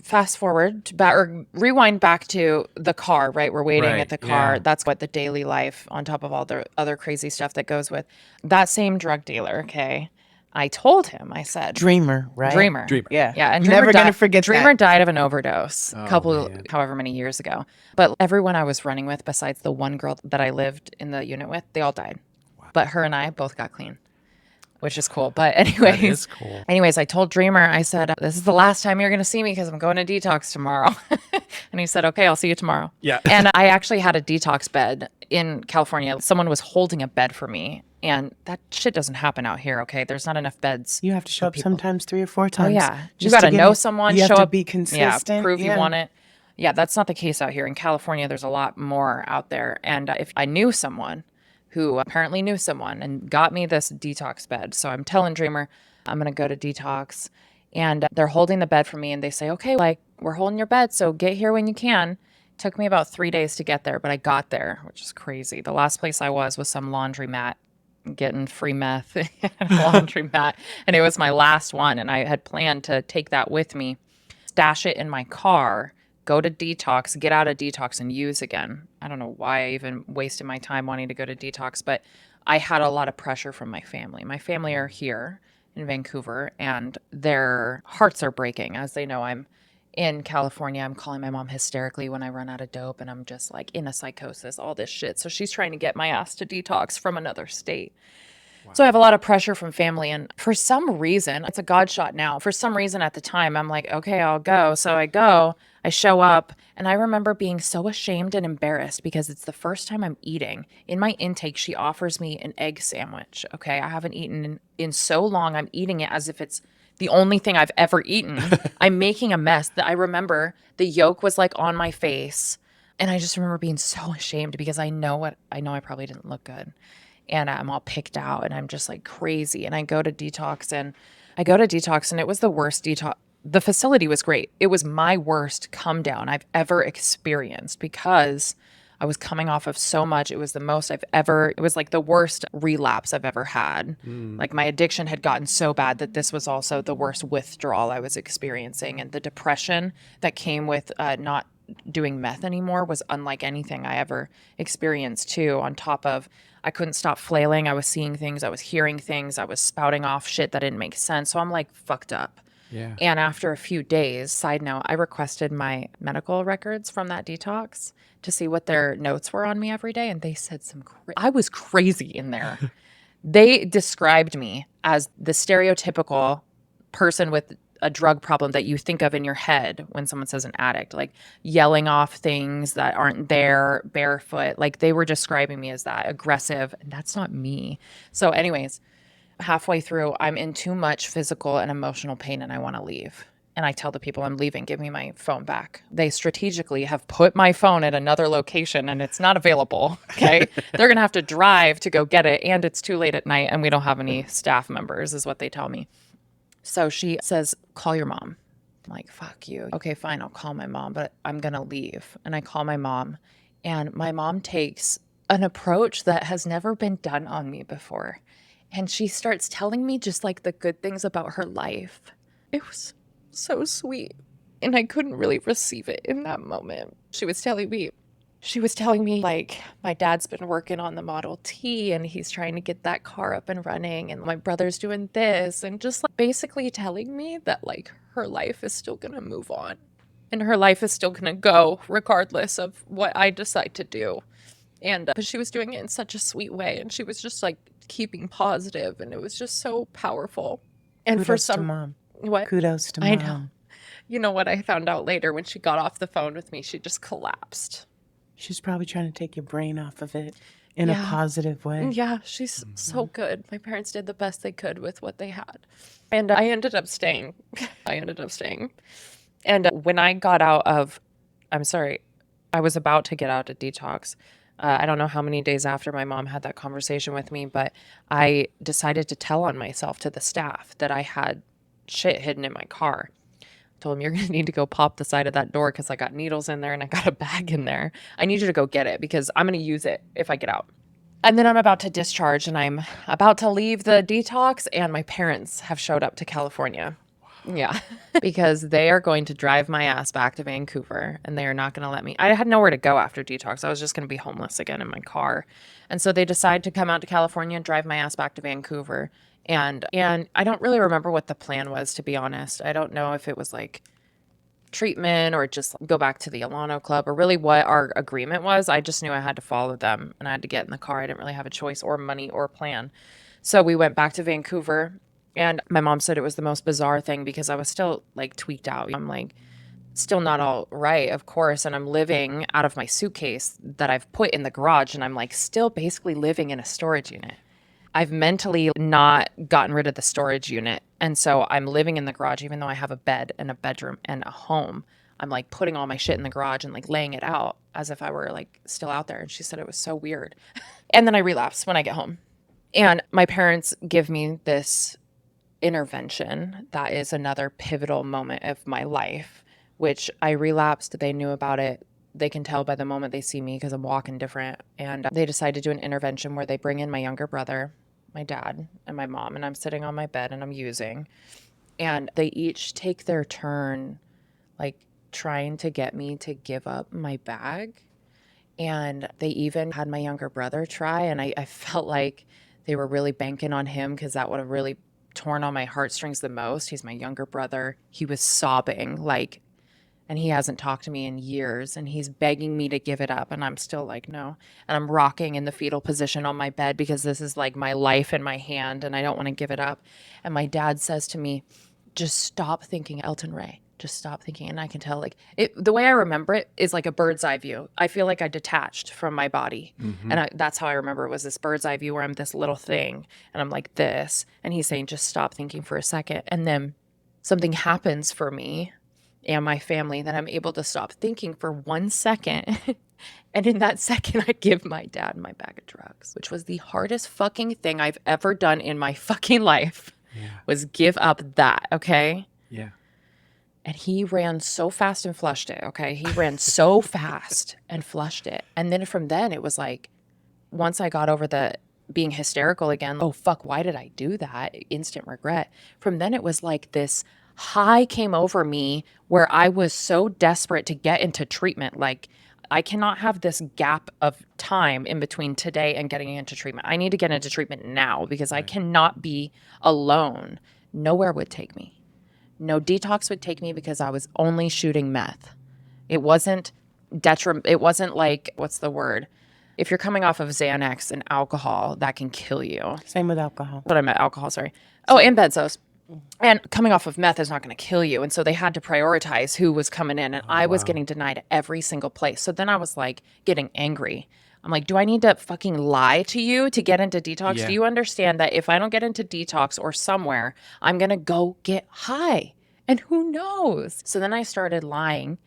fast forward or rewind back to the car, right? We're waiting Right, at the car. yeah. That's what the daily life on top of all the other crazy stuff that goes with that same drug dealer. Okay. I told him, I said, Dreamer, right? Dreamer. Yeah. Yeah. And Never going to forget Dreamer that. died of an overdose man. however many years ago. But everyone I was running with, besides the one girl that I lived in the unit with, they all died. Wow. But her and I both got clean, which is cool. But anyways, That is cool. Anyways, I told Dreamer, I said, this is the last time you're going to see me because I'm going to detox tomorrow. And he said, okay, I'll see you tomorrow. Yeah. And I actually had a detox bed in California. Someone was holding a bed for me. And that shit doesn't happen out here, okay? There's not enough beds. You have to show up sometimes 3 or 4 Oh, times. yeah. You just got to get know it. someone, You show have to up. be consistent. Yeah, prove you want it. Yeah, that's not the case out here. In California, there's a lot more out there. And if I knew someone who apparently knew someone and got me this detox bed. So I'm telling Dreamer, I'm going to go to detox. And they're holding the bed for me. And they say, okay, we're holding your bed. So get here when you can. Took me about 3 days to get there, but I got there, which is crazy. The last place I was some laundromat, getting free meth at a laundromat. And it was my last one. And I had planned to take that with me, stash it in my car, go to detox, get out of detox and use again. I don't know why I even wasted my time wanting to go to detox, but I had a lot of pressure from my family. My family are here in Vancouver and their hearts are breaking as they know I'm in California. I'm calling my mom hysterically when I run out of dope and I'm just in a psychosis, all this shit. So she's trying to get my ass to detox from another state. Wow. So I have a lot of pressure from family. And for some reason, it's a God shot now. For some reason at the time, I'm like, okay, I'll go. So I go, I show up. And I remember being so ashamed and embarrassed because it's the first time I'm eating. In my intake, she offers me an egg sandwich. Okay. I haven't eaten in so long. I'm eating it as if it's the only thing I've ever eaten. I'm making a mess. I remember the yolk was on my face. And I just remember being so ashamed because I know I probably didn't look good. And I'm all picked out and I'm just crazy. And I go to detox and it was the worst detox. The facility was great. It was my worst come down I've ever experienced because I was coming off of so much. It was the most it was the worst relapse I've ever had. My addiction had gotten so bad that this was also the worst withdrawal I was experiencing. And the depression that came with not doing meth anymore was unlike anything I ever experienced too. On top of, I couldn't stop flailing. I was seeing things. I was hearing things. I was spouting off shit that didn't make sense. So I'm like fucked up. Yeah. And after a few days, side note, I requested my medical records from that detox to see what their notes were on me every day. And they said I was crazy in there. They described me as the stereotypical person with a drug problem that you think of in your head when someone says an addict, like yelling off things that aren't there, barefoot. Like they were describing me as that, aggressive. And that's not me. So anyways, halfway through, I'm in too much physical and emotional pain and I want to leave. And I tell the people I'm leaving, give me my phone back. They strategically have put my phone at another location and it's not available. Okay. They're going to have to drive to go get it. And it's too late at night and we don't have any staff members, is what they tell me. So she says, call your mom. I'm like, fuck you. Okay, fine. I'll call my mom, but I'm going to leave. And I call my mom. And my mom takes an approach that has never been done on me before. And she starts telling me just like the good things about her life. It was so sweet. And I couldn't really receive it in that moment. She was telling me like, my dad's been working on the Model T and he's trying to get that car up and running. And my brother's doing this. And just like basically telling me that like her life is still going to move on. And her life is still going to go regardless of what I decide to do. And but she was doing it in such a sweet way. And she was just like keeping positive. And it was just so powerful. And Kudos for some, to mom. what? Kudos to mom. I know. You know what I found out later when she got off the phone with me? She just collapsed. She's probably trying to take your brain off of it in a Yeah. positive way. Yeah, she's so good. My parents did the best they could with what they had. And I ended up staying. And when I got out of, I was about to get out of detox. I don't know how many days after my mom had that conversation with me, but I decided to tell on myself to the staff that I had shit hidden in my car. Told him, you're going to need to go pop the side of that door because I got needles in there and I got a bag in there. I need you to go get it because I'm going to use it if I get out. And then I'm about to discharge and I'm about to leave the detox and my parents have showed up to California. Yeah, because they are going to drive my ass back to Vancouver and they are not going to let me. I had nowhere to go after detox. I was just going to be homeless again in my car. And so they decide to come out to California and drive my ass back to Vancouver. And I don't really remember what the plan was, to be honest. I don't know if it was like treatment or just go back to the Alano Club or really what our agreement was. I just knew I had to follow them and I had to get in the car. I didn't really have a choice or money or plan. So we went back to Vancouver and my mom said it was the most bizarre thing because I was still like tweaked out. I'm like still not all right, of course. And I'm living out of my suitcase that I've put in the garage and I'm like still basically living in a storage unit. I've mentally not gotten rid of the storage unit. And so I'm living in the garage, even though I have a bed and a bedroom and a home. I'm like putting all my shit in the garage and like laying it out as if I were like still out there. And she said it was so weird. And then I relapse when I get home. And my parents give me this intervention that is another pivotal moment of my life, which I relapsed. They knew about it. They can tell by the moment they see me because I'm walking different. And they decide to do an intervention where they bring in my younger brother, my dad, and my mom. And I'm sitting on my bed and I'm using. And they each take their turn, like trying to get me to give up my bag. And they even had my younger brother try. And I felt like they were really banking on him because that would have really torn on my heartstrings the most. He's my younger brother. He was sobbing like, and he hasn't talked to me in years and he's begging me to give it up. And I'm still like, no. And I'm rocking in the fetal position on my bed because this is like my life in my hand and I don't want to give it up. And my dad says to me, just stop thinking Elton Ray. Just stop thinking. And I can tell like the way I remember it is like a bird's eye view. I feel like I detached from my body. Mm-hmm. And that's how I remember it was this bird's eye view where I'm this little thing and I'm like this. And he's saying, just stop thinking for a second. And then something happens for me and my family that I'm able to stop thinking for 1 second. And in that second, I give my dad my bag of drugs, which was the hardest fucking thing I've ever done in my fucking life. Yeah. Was give up that, okay? Yeah. And he ran so fast and flushed it, okay? He ran so fast and flushed it. And then from then, it was like, once I got over the being hysterical again, oh, fuck, why did I do that? Instant regret. From then, it was like this high came over me where I was so desperate to get into treatment. Like, I cannot have this gap of time in between today and getting into treatment. I need to get into treatment now because I cannot be alone. Nowhere would take me. No detox would take me because I was only shooting meth. It wasn't it wasn't like, what's the word? If you're coming off of Xanax and alcohol, that can kill you. Same with alcohol. But I meant alcohol, sorry. Oh, and benzos. And coming off of meth is not going to kill you. And so they had to prioritize who was coming in. And I was getting denied every single place. So then I was like getting angry. I'm like, do I need to fucking lie to you to get into detox? Yeah. Do you understand that if I don't get into detox or somewhere, I'm going to go get high? And who knows? So then I started lying.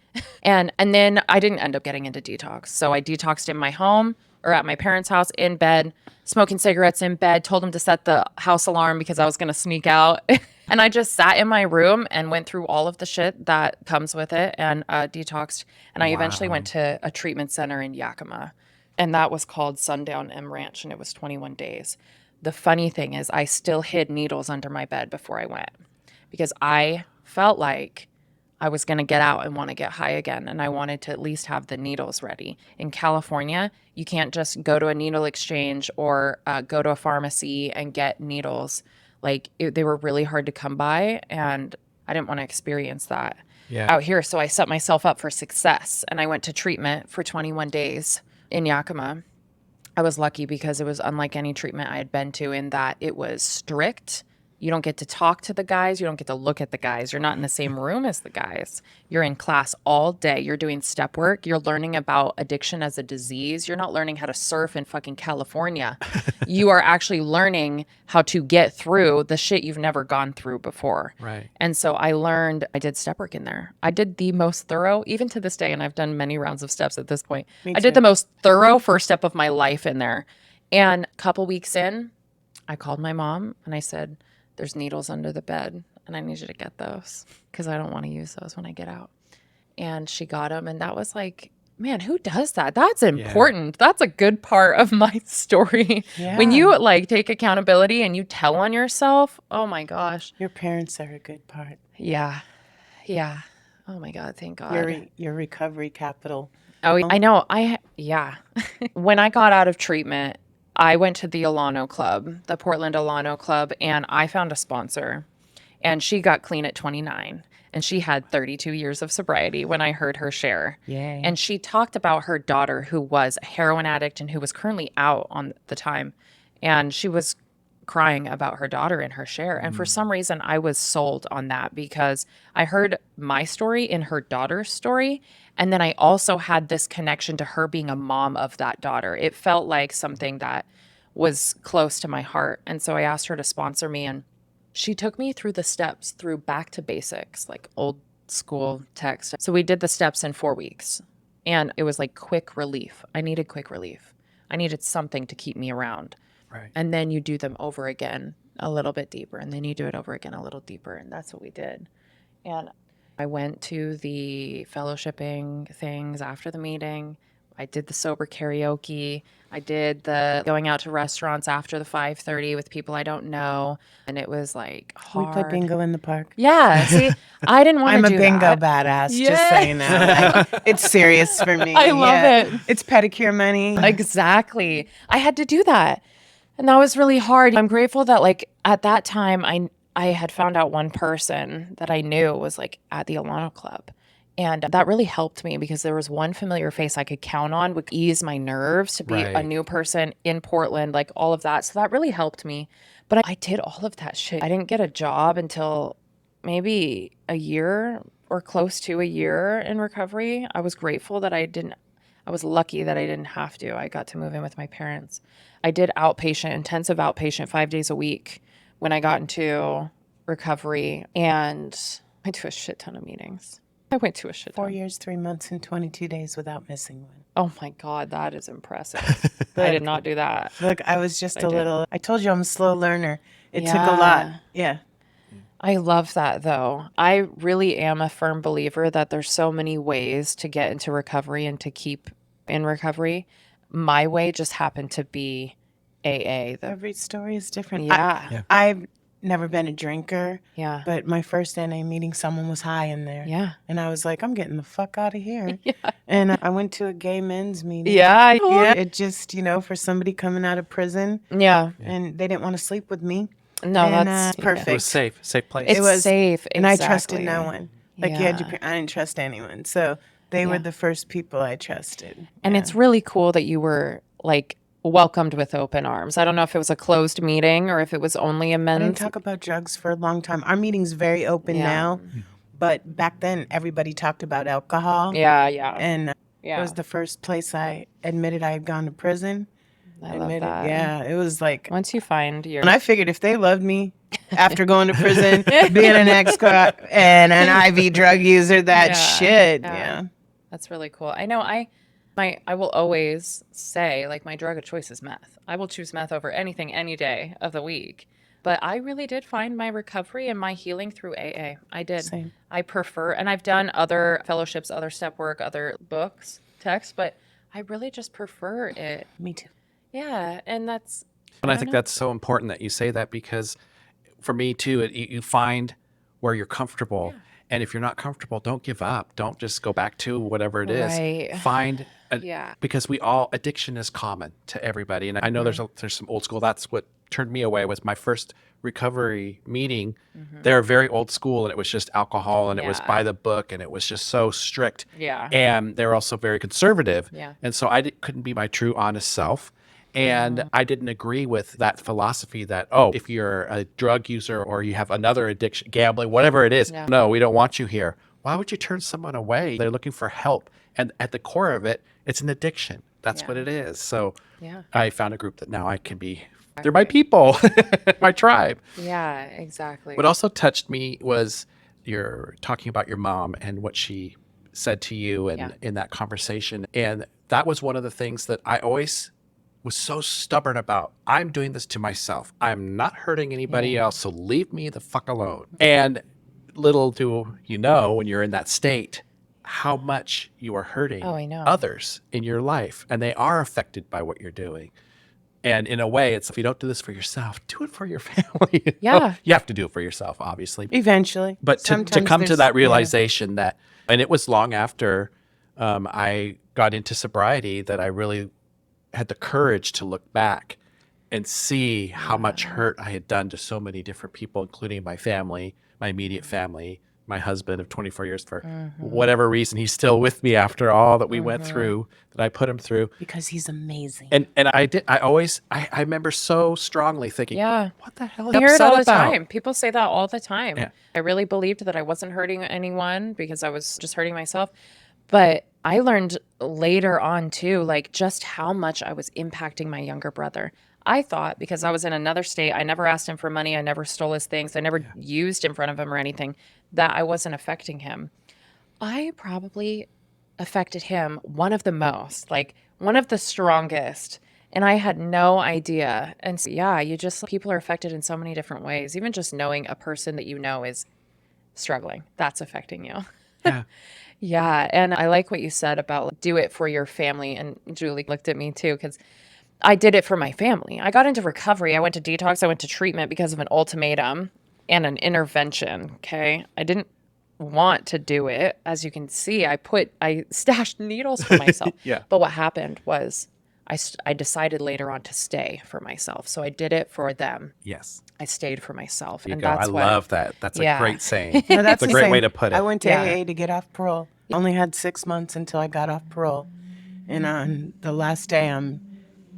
And then I didn't end up getting into detox. So I detoxed in my home or at my parents' house in bed, smoking cigarettes in bed, told them to set the house alarm because I was going to sneak out. And I just sat in my room and went through all of the shit that comes with it and detoxed. And I eventually went to a treatment center in Yakima. And that was called Sundown M Ranch, and it was 21 days. The funny thing is I still hid needles under my bed before I went because I felt like I was going to get out and want to get high again. And I wanted to at least have the needles ready. In California, you can't just go to a needle exchange or go to a pharmacy and get needles. Like they were really hard to come by, and I didn't want to experience that out here. So I set myself up for success, and I went to treatment for 21 days in Yakima. I was lucky because it was unlike any treatment I had been to in that it was strict. You don't get to talk to the guys. You don't get to look at the guys. You're not in the same room as the guys. You're in class all day. You're doing step work. You're learning about addiction as a disease. You're not learning how to surf in fucking California. You are actually learning how to get through the shit you've never gone through before. Right. And so I did step work in there. I did the most thorough, even to this day, and I've done many rounds of steps at this point. I did the most thorough first step of my life in there. And a couple weeks in, I called my mom and I said, there's needles under the bed and I need you to get those because I don't want to use those when I get out. And she got them. And that was like, man, who does that? That's important. That's a good part of my story. Yeah. When you like take accountability and you tell on yourself, oh my gosh. Your parents are a good part. Yeah. Yeah. Oh my God. Thank God. Your recovery capital. Oh, I know. Yeah. When I got out of treatment, I went to the Alano Club, the Portland Alano Club, and I found a sponsor. And she got clean at 29. And she had 32 years of sobriety when I heard her share. Yay. And she talked about her daughter who was a heroin addict and who was currently out on the time. And she was crying about her daughter in her share. And for some reason, I was sold on that because I heard my story in her daughter's story. And then I also had this connection to her being a mom of that daughter. It felt like something that was close to my heart. And so I asked her to sponsor me. And she took me through the steps, through back to basics, like old school text. So we did the steps in 4 weeks. And it was like quick relief. I needed quick relief. I needed something to keep me around. Right. And then you do them over again a little bit deeper. And then you do it over again a little deeper. And that's what we did. And I went to the fellowshipping things after the meeting. I did the sober karaoke. I did the going out to restaurants after the 5:30 with people I don't know. And it was like hard. We play bingo in the park. Yeah. See, I didn't want to do that. I'm a bingo badass, just so you know. Like, it's serious for me. I love it. It's pedicure money. Exactly. I had to do that. And that was really hard. I'm grateful that like at that time I had found out one person that I knew was like at the Alano Club. And that really helped me because there was one familiar face I could count on, would ease my nerves to be a new person in Portland, like all of that. So that really helped me. But I did all of that shit. I didn't get a job until maybe a year or close to a year in recovery. I was grateful that I was lucky that I didn't have to. I got to move in with my parents. I did intensive outpatient 5 days a week when I got into recovery, and I went to a shit ton of meetings. I went to a shit ton. 4 years, 3 months, and 22 days without missing one. Oh my God, that is impressive. I did not do that. Look, I was just I told you I'm a slow learner. It took a lot. Yeah. I love that though. I really am a firm believer that there's so many ways to get into recovery and to keep in recovery. My way just happened to be AA. Every story is different. Yeah. I never been a drinker. Yeah. But my first NA meeting, someone was high in there. Yeah. And I was like, I'm getting the fuck out of here. Yeah. And I went to a gay men's meeting. Yeah. Yeah. It just, for somebody coming out of prison Yeah. and they didn't want to sleep with me. No, And, that's perfect. It was safe place. It's It was safe. And I exactly. trusted no one. Like you had Yeah. I didn't trust anyone. So they were Yeah. the first people I trusted. And it's really cool that you were like welcomed with open arms. I don't know if it was a closed meeting or if it was only a I didn't men's. talk about drugs for a long time. Our meeting's very open Yeah. now, but back then everybody talked about alcohol. Yeah. Yeah. And Yeah. it was the first place I admitted I had gone to prison. I love that. Yeah, it was like, Once you find your. and I figured if they loved me after going to prison, being an ex-cop and an IV drug user, that shit. Yeah. That's really cool. I know I will always say like my drug of choice is meth. I will choose meth over anything any day of the week. But I really did find my recovery and my healing through AA. I did. Same. I prefer, and I've done other fellowships, other step work, other books, texts, but I really just prefer it. Me too. Yeah, and that's. And I think that's so important that you say that, because for me too, you find where you're comfortable. Yeah. And if you're not comfortable, don't give up. Don't just go back to whatever it is. Right. Find Yeah. because addiction is common to everybody. And I know there's some old school. That's what turned me away was my first recovery meeting. They're very old school, and it was just alcohol, and it was Yeah. by the book, and it was just so strict. Yeah. And they're also very conservative. Yeah. And so I couldn't be my true honest self. And I didn't agree with that philosophy that, if you're a drug user or you have another addiction, gambling, whatever it is, no, we don't want you here. Why would you turn someone away? They're looking for help. And at the core of it, it's an addiction. That's what it is. So Yeah. I found a group that now I can be, they're my people, my tribe. Yeah, exactly. What also touched me was you're talking about your mom and what she said to you and in that conversation. And that was one of the things that I always was so stubborn about. I'm doing this to myself. I'm not hurting anybody else, so leave me the fuck alone. And little do you know, when you're in that state, how much you are hurting Oh, I know. others in your life, and they are affected by what you're doing. And in a way, it's if you don't do this for yourself, do it for your family. You know? Yeah. You have to do it for yourself, obviously. Eventually. But to Sometimes come to there's- that realization that, and it was long after I got into sobriety that I really had the courage to look back and see how much hurt I had done to so many different people, including my family, my immediate family, my husband of 24 years. For whatever reason, he's still with me after all that we went through, that I put him through. Because he's amazing. And I remember so strongly thinking, Yeah. what the hell? I hear it all the about? time. People say that all the time. Yeah. I really believed that I wasn't hurting anyone because I was just hurting myself. But I learned later on too, like just how much I was impacting my younger brother. I thought because I was in another state, I never asked him for money, I never stole his things, I never used in front of him or anything, that I wasn't affecting him. I probably affected him one of the most, like one of the strongest. And I had no idea. And so, yeah, people are affected in so many different ways. Even just knowing a person that you know is struggling, that's affecting you. Yeah. Yeah. And I like what you said about like, do it for your family. And Julie looked at me too, because I did it for my family. I got into recovery. I went to detox. I went to treatment because of an ultimatum and an intervention. Okay. I didn't want to do it. As you can see, I stashed needles for myself. Yeah. But what happened was I decided later on to stay for myself. So I did it for them. Yes. I stayed for myself. You And go. that's I what, love that. That's a Yeah. great saying. No, that's a the great same. way to put it. I went to Yeah. AA to get off parole. Only had 6 months until I got off parole. And on the last day, I'm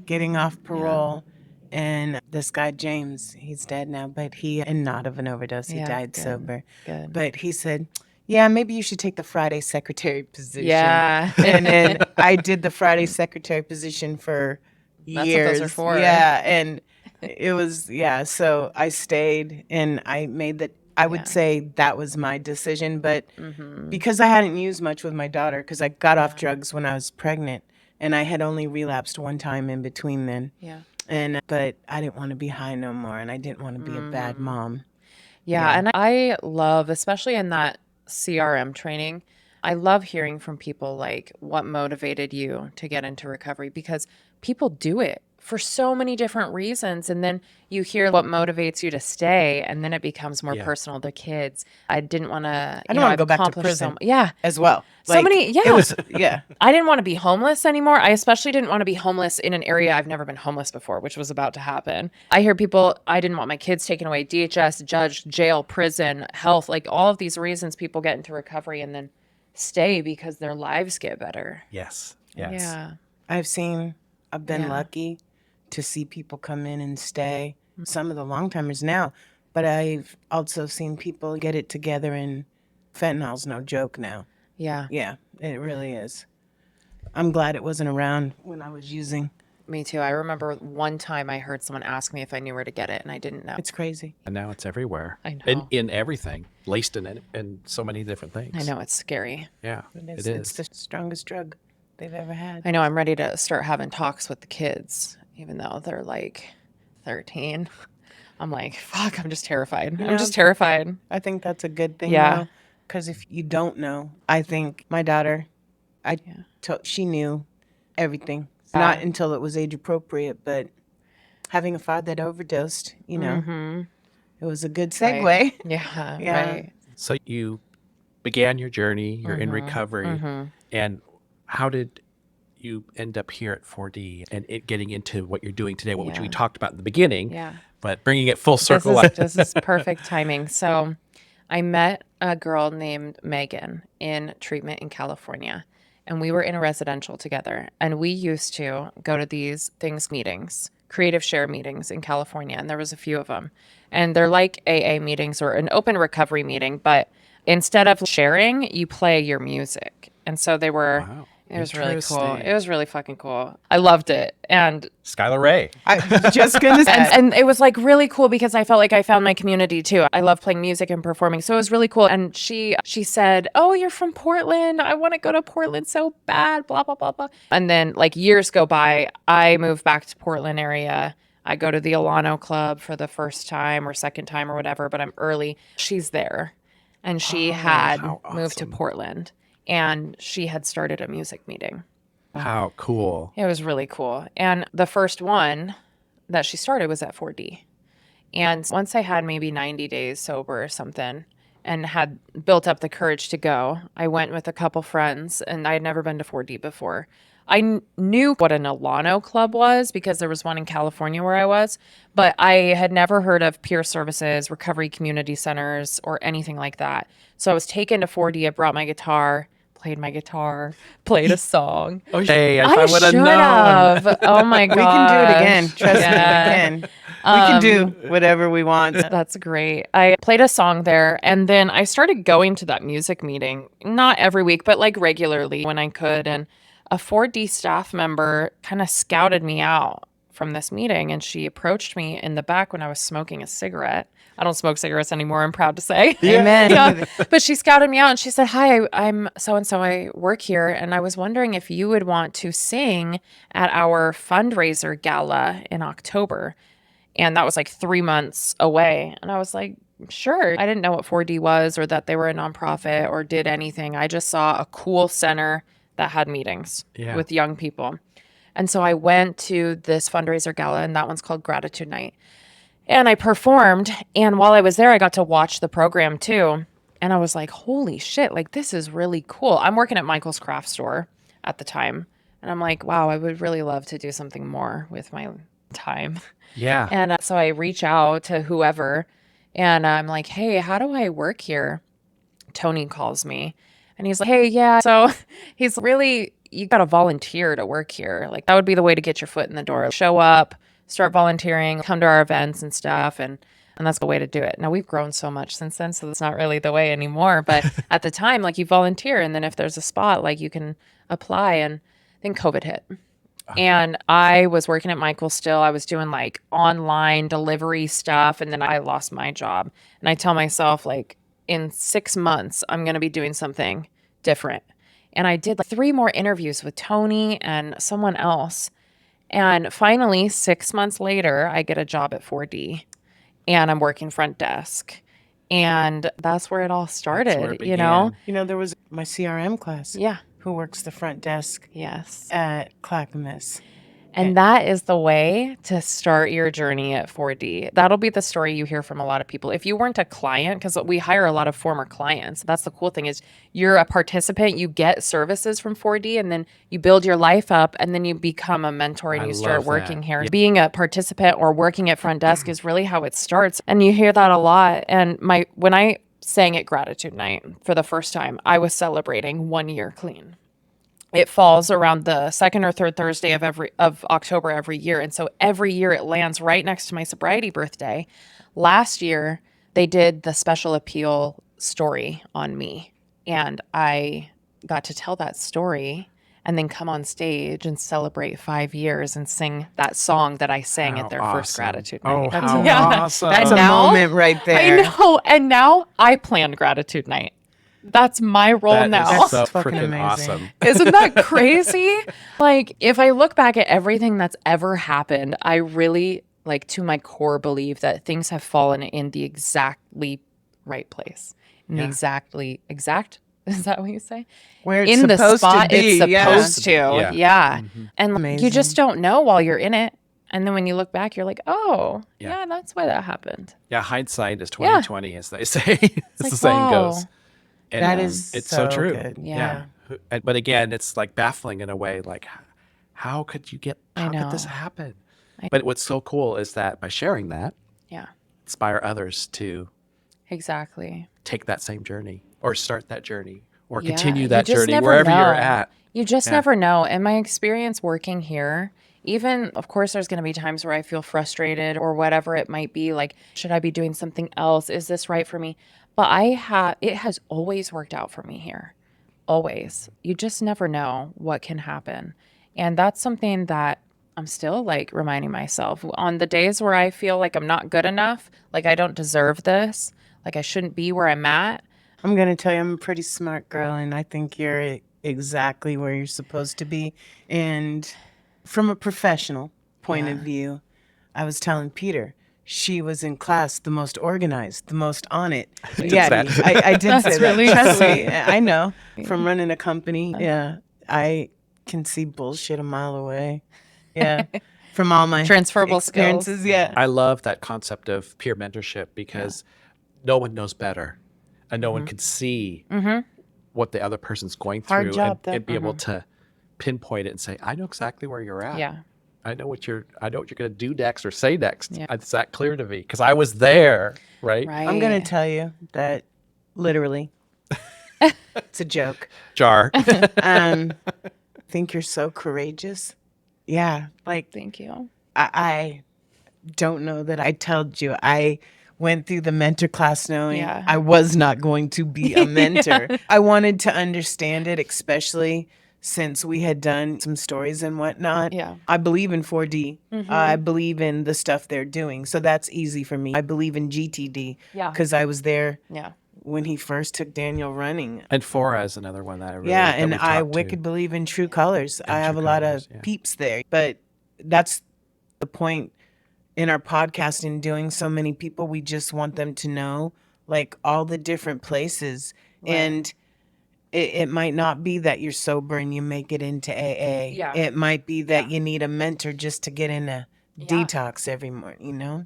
getting off parole. And this guy, James, he's dead now, but and not of an overdose. He Yeah, died good, sober. good. But he said, yeah, maybe you should take the Friday secretary position. Yeah. And then I did the Friday secretary position for That's years. what those are for. Yeah. And it was, so I stayed and I made that. I would say that was my decision, but because I hadn't used much with my daughter, because I got off drugs when I was pregnant and I had only relapsed one time in between then. Yeah. But I didn't want to be high no more and I didn't want to be a bad mom. Yeah, and I love, especially in that CRM training, I love hearing from people like what motivated you to get into recovery, because people do it for so many different reasons. And then you hear what motivates you to stay, and then it becomes more personal to kids. I didn't want to, I didn't want to go back to prison as well. So many, It was, yeah. I didn't want to be homeless anymore. I especially didn't want to be homeless in an area I've never been homeless before, which was about to happen. I hear people, I didn't want my kids taken away, DHS, judge, jail, prison, health, like all of these reasons people get into recovery and then stay because their lives get better. Yes. Yes. Yeah. I've been lucky to see people come in and stay. Some of the long timers now, but I've also seen people get it together, and fentanyl's no joke now. Yeah. Yeah, it really is. I'm glad it wasn't around when I was using. Me too. I remember one time I heard someone ask me if I knew where to get it, and I didn't know. It's crazy. And now it's everywhere. I know. In everything, laced in so many different things. I know, it's scary. Yeah, It is. it It's is. the strongest drug they've ever had. I know. I'm ready to start having talks with the kids, even though they're like 13. I'm like, fuck, I'm just terrified. I'm just terrified. I think that's a good thing. Yeah. Because if you don't know, I think my daughter, she knew everything. Not until it was age appropriate, but having a father that overdosed, it was a good segue. Right. Yeah. Yeah. Right. So you began your journey. You're in recovery, and how did you end up here at 4D and it getting into what you're doing today, which we talked about in the beginning? Yeah. But bringing it full circle. This is perfect timing. So I met a girl named Megan in treatment in California, and we were in a residential together. And we used to go to these meetings, creative share meetings in California. And there was a few of them. And they're like AA meetings or an open recovery meeting. But instead of sharing, you play your music. And so they were... Wow. It was really cool. Interesting. It was really fucking cool. I loved it. And Skylar Ray. I was just going to say. and it was like really cool because I felt like I found my community too. I love playing music and performing. So it was really cool. And she said, "Oh, you're from Portland. I want to go to Portland so bad, blah, blah, blah, blah." And then like years go by, I moved back to Portland area. I go to the Alano Club for the first time or second time or whatever, but I'm early. She's there. And she had how moved to awesome. Portland. And she had started a music meeting. How cool. It was really cool. And the first one that she started was at 4D. And once I had maybe 90 days sober or something and had built up the courage to go, I went with a couple friends, and I had never been to 4D before. I knew what an Alano Club was because there was one in California where I was, but I had never heard of peer services, recovery community centers, or anything like that. So I was taken to 4D. I brought my guitar, played a song. Oh, hey, I would have should known. have. Oh my god. We can do it again. Trust me, Yeah. we can. We can do whatever we want. That's great. I played a song there, and then I started going to that music meeting, not every week, but like regularly when I could. And a 4D staff member kind of scouted me out from this meeting, and she approached me in the back when I was smoking a cigarette. I don't smoke cigarettes anymore, I'm proud to say. Amen. Yeah. But she scouted me out and she said, "Hi, I'm so-and-so. I work here, and I was wondering if you would want to sing at our fundraiser gala in October." And that was like 3 months away. And I was like, sure. I didn't know what 4D was or that they were a nonprofit or did anything. I just saw a cool center that had meetings with young people. And so I went to this fundraiser gala, and that one's called Gratitude Night. And I performed. And while I was there, I got to watch the program too. And I was like, holy shit, like this is really cool. I'm working at Michael's Craft Store at the time. And I'm like, wow, I would really love to do something more with my time. Yeah. And so I reach out to whoever, and I'm like, "Hey, how do I work here?" Tony calls me, and he's like, "Hey, yeah." So he's really, you got to volunteer to work here. Like that would be the way to get your foot in the door. Show up, start volunteering, come to our events and stuff. And that's the way to do it. Now we've grown so much since then, so that's not really the way anymore. But at the time, like you volunteer, and then if there's a spot, like you can apply. And then COVID hit. And I was working at Michael's still. I was doing like online delivery stuff. And then I lost my job. And I tell myself, like, in 6 months, I'm going to be doing something different. And I did like 3 more interviews with Tony and someone else. And finally, 6 months later, I get a job at 4D. And I'm working front desk. And that's where it all started, you know? You know, there was my CRM class. Yeah. Who works the front desk Yes. at Clackamas. And that is the way to start your journey at 4D. That'll be the story you hear from a lot of people. If you weren't a client, because we hire a lot of former clients, that's the cool thing is you're a participant, you get services from 4D, and then you build your life up, and then you become a mentor and I you start love working that. here. Being a participant or working at front desk is really how it starts. And you hear that a lot. And when I sang at Gratitude Night for the first time, I was celebrating 1 year clean. It falls around the second or third Thursday of October every year. And so every year it lands right next to my sobriety birthday. Last year, they did the special appeal story on me. And I got to tell that story and then come on stage and celebrate 5 years and sing that song that I sang at their first Gratitude Night. Oh, how Yeah. awesome. That's And a now- moment right there. I know. And now I plan Gratitude Night. That's my role That now. is so fucking freaking amazing. awesome. Isn't that crazy? Like, if I look back at everything that's ever happened, I really, like, to my core believe that things have fallen in the exactly right place. In the exact, is that what you say? Where it's In the supposed spot to be. it's yeah. supposed to. Yeah. Yeah. And you Amazing. just don't know while you're in it. And then when you look back, you're like, oh, Yeah. yeah, that's why that happened. Yeah, hindsight is 2020, as they say. As like, the saying wow. goes. And That is it's so true. good. Yeah. But again, it's like baffling in a way. Like, how could this know. happen? But what's so cool is that by sharing that, Yeah, inspire others to exactly. take that same journey or start that journey or Yeah, continue you that just journey never wherever know. you're at. You just Yeah. never know. In my experience working here, even, of course, there's going to be times where I feel frustrated or whatever it might be. Like, should I be doing something else? Is this right for me? But it has always worked out for me here. Always. You just never know what can happen. And that's something that I'm still like reminding myself on the days where I feel like I'm not good enough, like I don't deserve this, like I shouldn't be where I'm at. I'm going to tell you, I'm a pretty smart girl, and I think you're exactly where you're supposed to be. And from a professional point of view, I was telling Peter, she was in class the most organized, the most on it. Yeah, that. I did say that. really Trust me, sweet. I know. From running a company, yeah, I can see bullshit a mile away. Yeah, from all my Transferable experiences. Yeah, I love that concept of peer mentorship because no one knows better and no one can see what the other person's going through Hard job, though. and be able to pinpoint it and say, I know exactly where you're at. Yeah. I know what you're going to do next or say next. Yeah. It's that clear to me because I was there, right? Right. I'm going to tell you that literally, it's a joke. Jar. I think you're so courageous. Yeah, like Thank you. I don't know that I told you. I went through the mentor class knowing Yeah. I was not going to be a mentor. I wanted to understand it, especially since we had done some stories and whatnot. Yeah. I believe in 4D. I believe in the stuff they're doing. So that's easy for me. I believe in GTD Yeah. because I was there Yeah. when he first took Daniel running. And Fora is another one that I really Yeah, that and we I talked to. wicked believe in True Colors. I have True a lot Colours, of yeah. peeps there. But that's the point in our podcast in doing so many people. We just want them to know like all the different places. And it might not be that you're sober and you make it into AA. Yeah. It might be that you need a mentor just to get in a detox every morning, you know?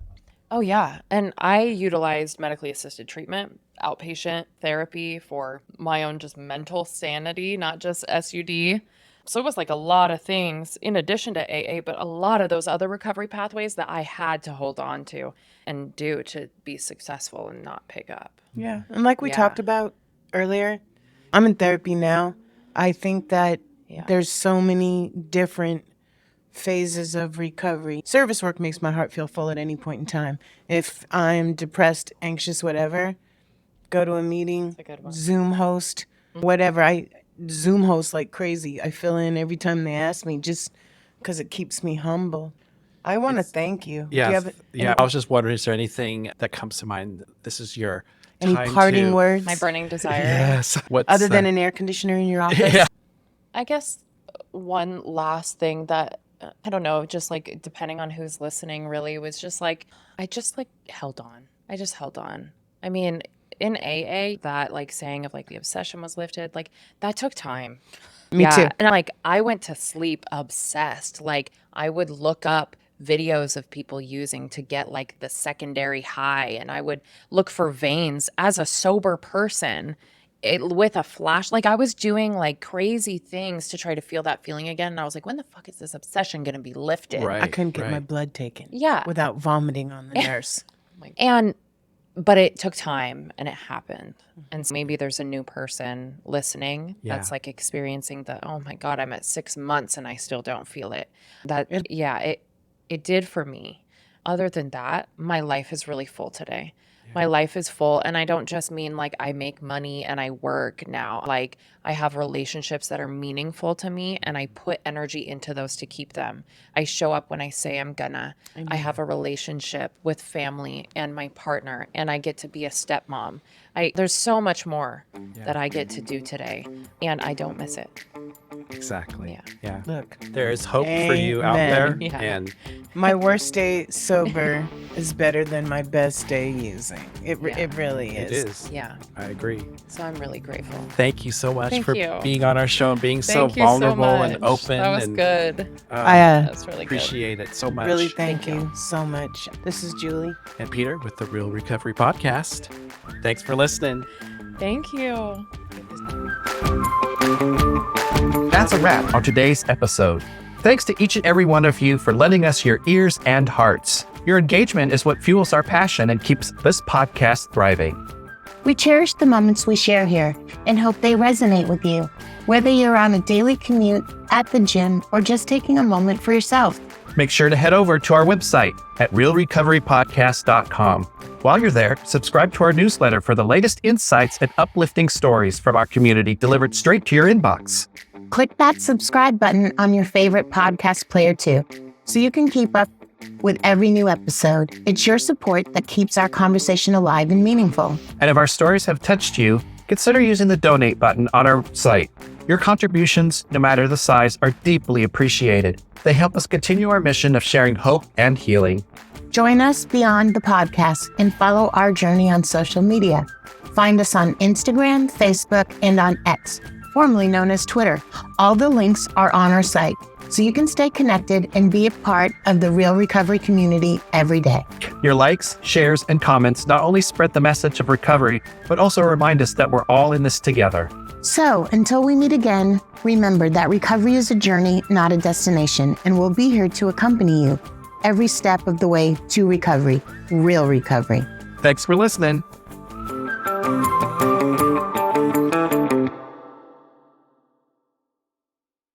Oh, yeah. And I utilized medically assisted treatment, outpatient therapy for my own just mental sanity, not just SUD. So it was like a lot of things in addition to AA, but a lot of those other recovery pathways that I had to hold on to and do to be successful and not pick up. Yeah. And like we Yeah. talked about earlier, I'm in therapy now. I think that there's so many different phases of recovery. Service work makes my heart feel full at any point in time. If I'm depressed, anxious, whatever, go to a meeting, a good one. Zoom host, whatever. I Zoom host like crazy. I fill in every time they ask me just because it keeps me humble. I want to thank you. Do you Yeah. have I was just wondering, is there anything that comes to mind? This is your any time parting to- words? My burning desire. Yes. What's Other than an air conditioner in your office? Yeah. I guess one last thing that I don't know, just like depending on who's listening, really was just like I just like held on. I just held on. I mean, in AA, that like saying of like the obsession was lifted, like that took time. Me too. And like I went to sleep obsessed. Like I would look up videos of people using to get like the secondary high, and I would look for veins as a sober person with a flash. Like I was doing like crazy things to try to feel that feeling again. And I was like, when the fuck is this obsession going to be lifted? Right. I couldn't get my blood taken. Yeah. Without vomiting on the nurse. But it took time and it happened. And so maybe there's a new person listening that's like experiencing the, oh my God, I'm at 6 months and I still don't feel it. It did for me. Other than that, my life is really full today. My life is full. And I don't just mean like I make money and I work now. Like I have relationships that are meaningful to me and I put energy into those to keep them. I show up when I say I'm gonna. I have a relationship with family and my partner, and I get to be a stepmom. There's so much more that I get to do today, and I don't miss it. Exactly. Yeah. Look, There is hope for you out there. Yeah. And my worst day sober is better than my best day using. It really it is. is. Yeah. I agree. So I'm really grateful. Thank you so much Thank for you. being on our show and being so Thank you so vulnerable and much. open. That was and, good. That's really appreciate it so much. Really thank you so much. This is Julie. And Peter with the Real Recovery Podcast. Thanks for listening. Thank you. That's a wrap on today's episode. Thanks to each and every one of you for lending us your ears and hearts. Your engagement is what fuels our passion and keeps this podcast thriving. We cherish the moments we share here and hope they resonate with you, whether you're on a daily commute, at the gym, or just taking a moment for yourself. Make sure to head over to our website at realrecoverypodcast.com. While you're there, subscribe to our newsletter for the latest insights and uplifting stories from our community delivered straight to your inbox. Click that subscribe button on your favorite podcast player too, so you can keep up with every new episode. It's your support that keeps our conversation alive and meaningful. And if our stories have touched you, consider using the donate button on our site. Your contributions, no matter the size, are deeply appreciated. They help us continue our mission of sharing hope and healing. Join us beyond the podcast and follow our journey on social media. Find us on Instagram, Facebook, and on X, formerly known as Twitter. All the links are on our site, so you can stay connected and be a part of the Real Recovery community every day. Your likes, shares, and comments not only spread the message of recovery, but also remind us that we're all in this together. So, until we meet again, remember that recovery is a journey, not a destination, and we'll be here to accompany you every step of the way to recovery, real recovery. Thanks for listening.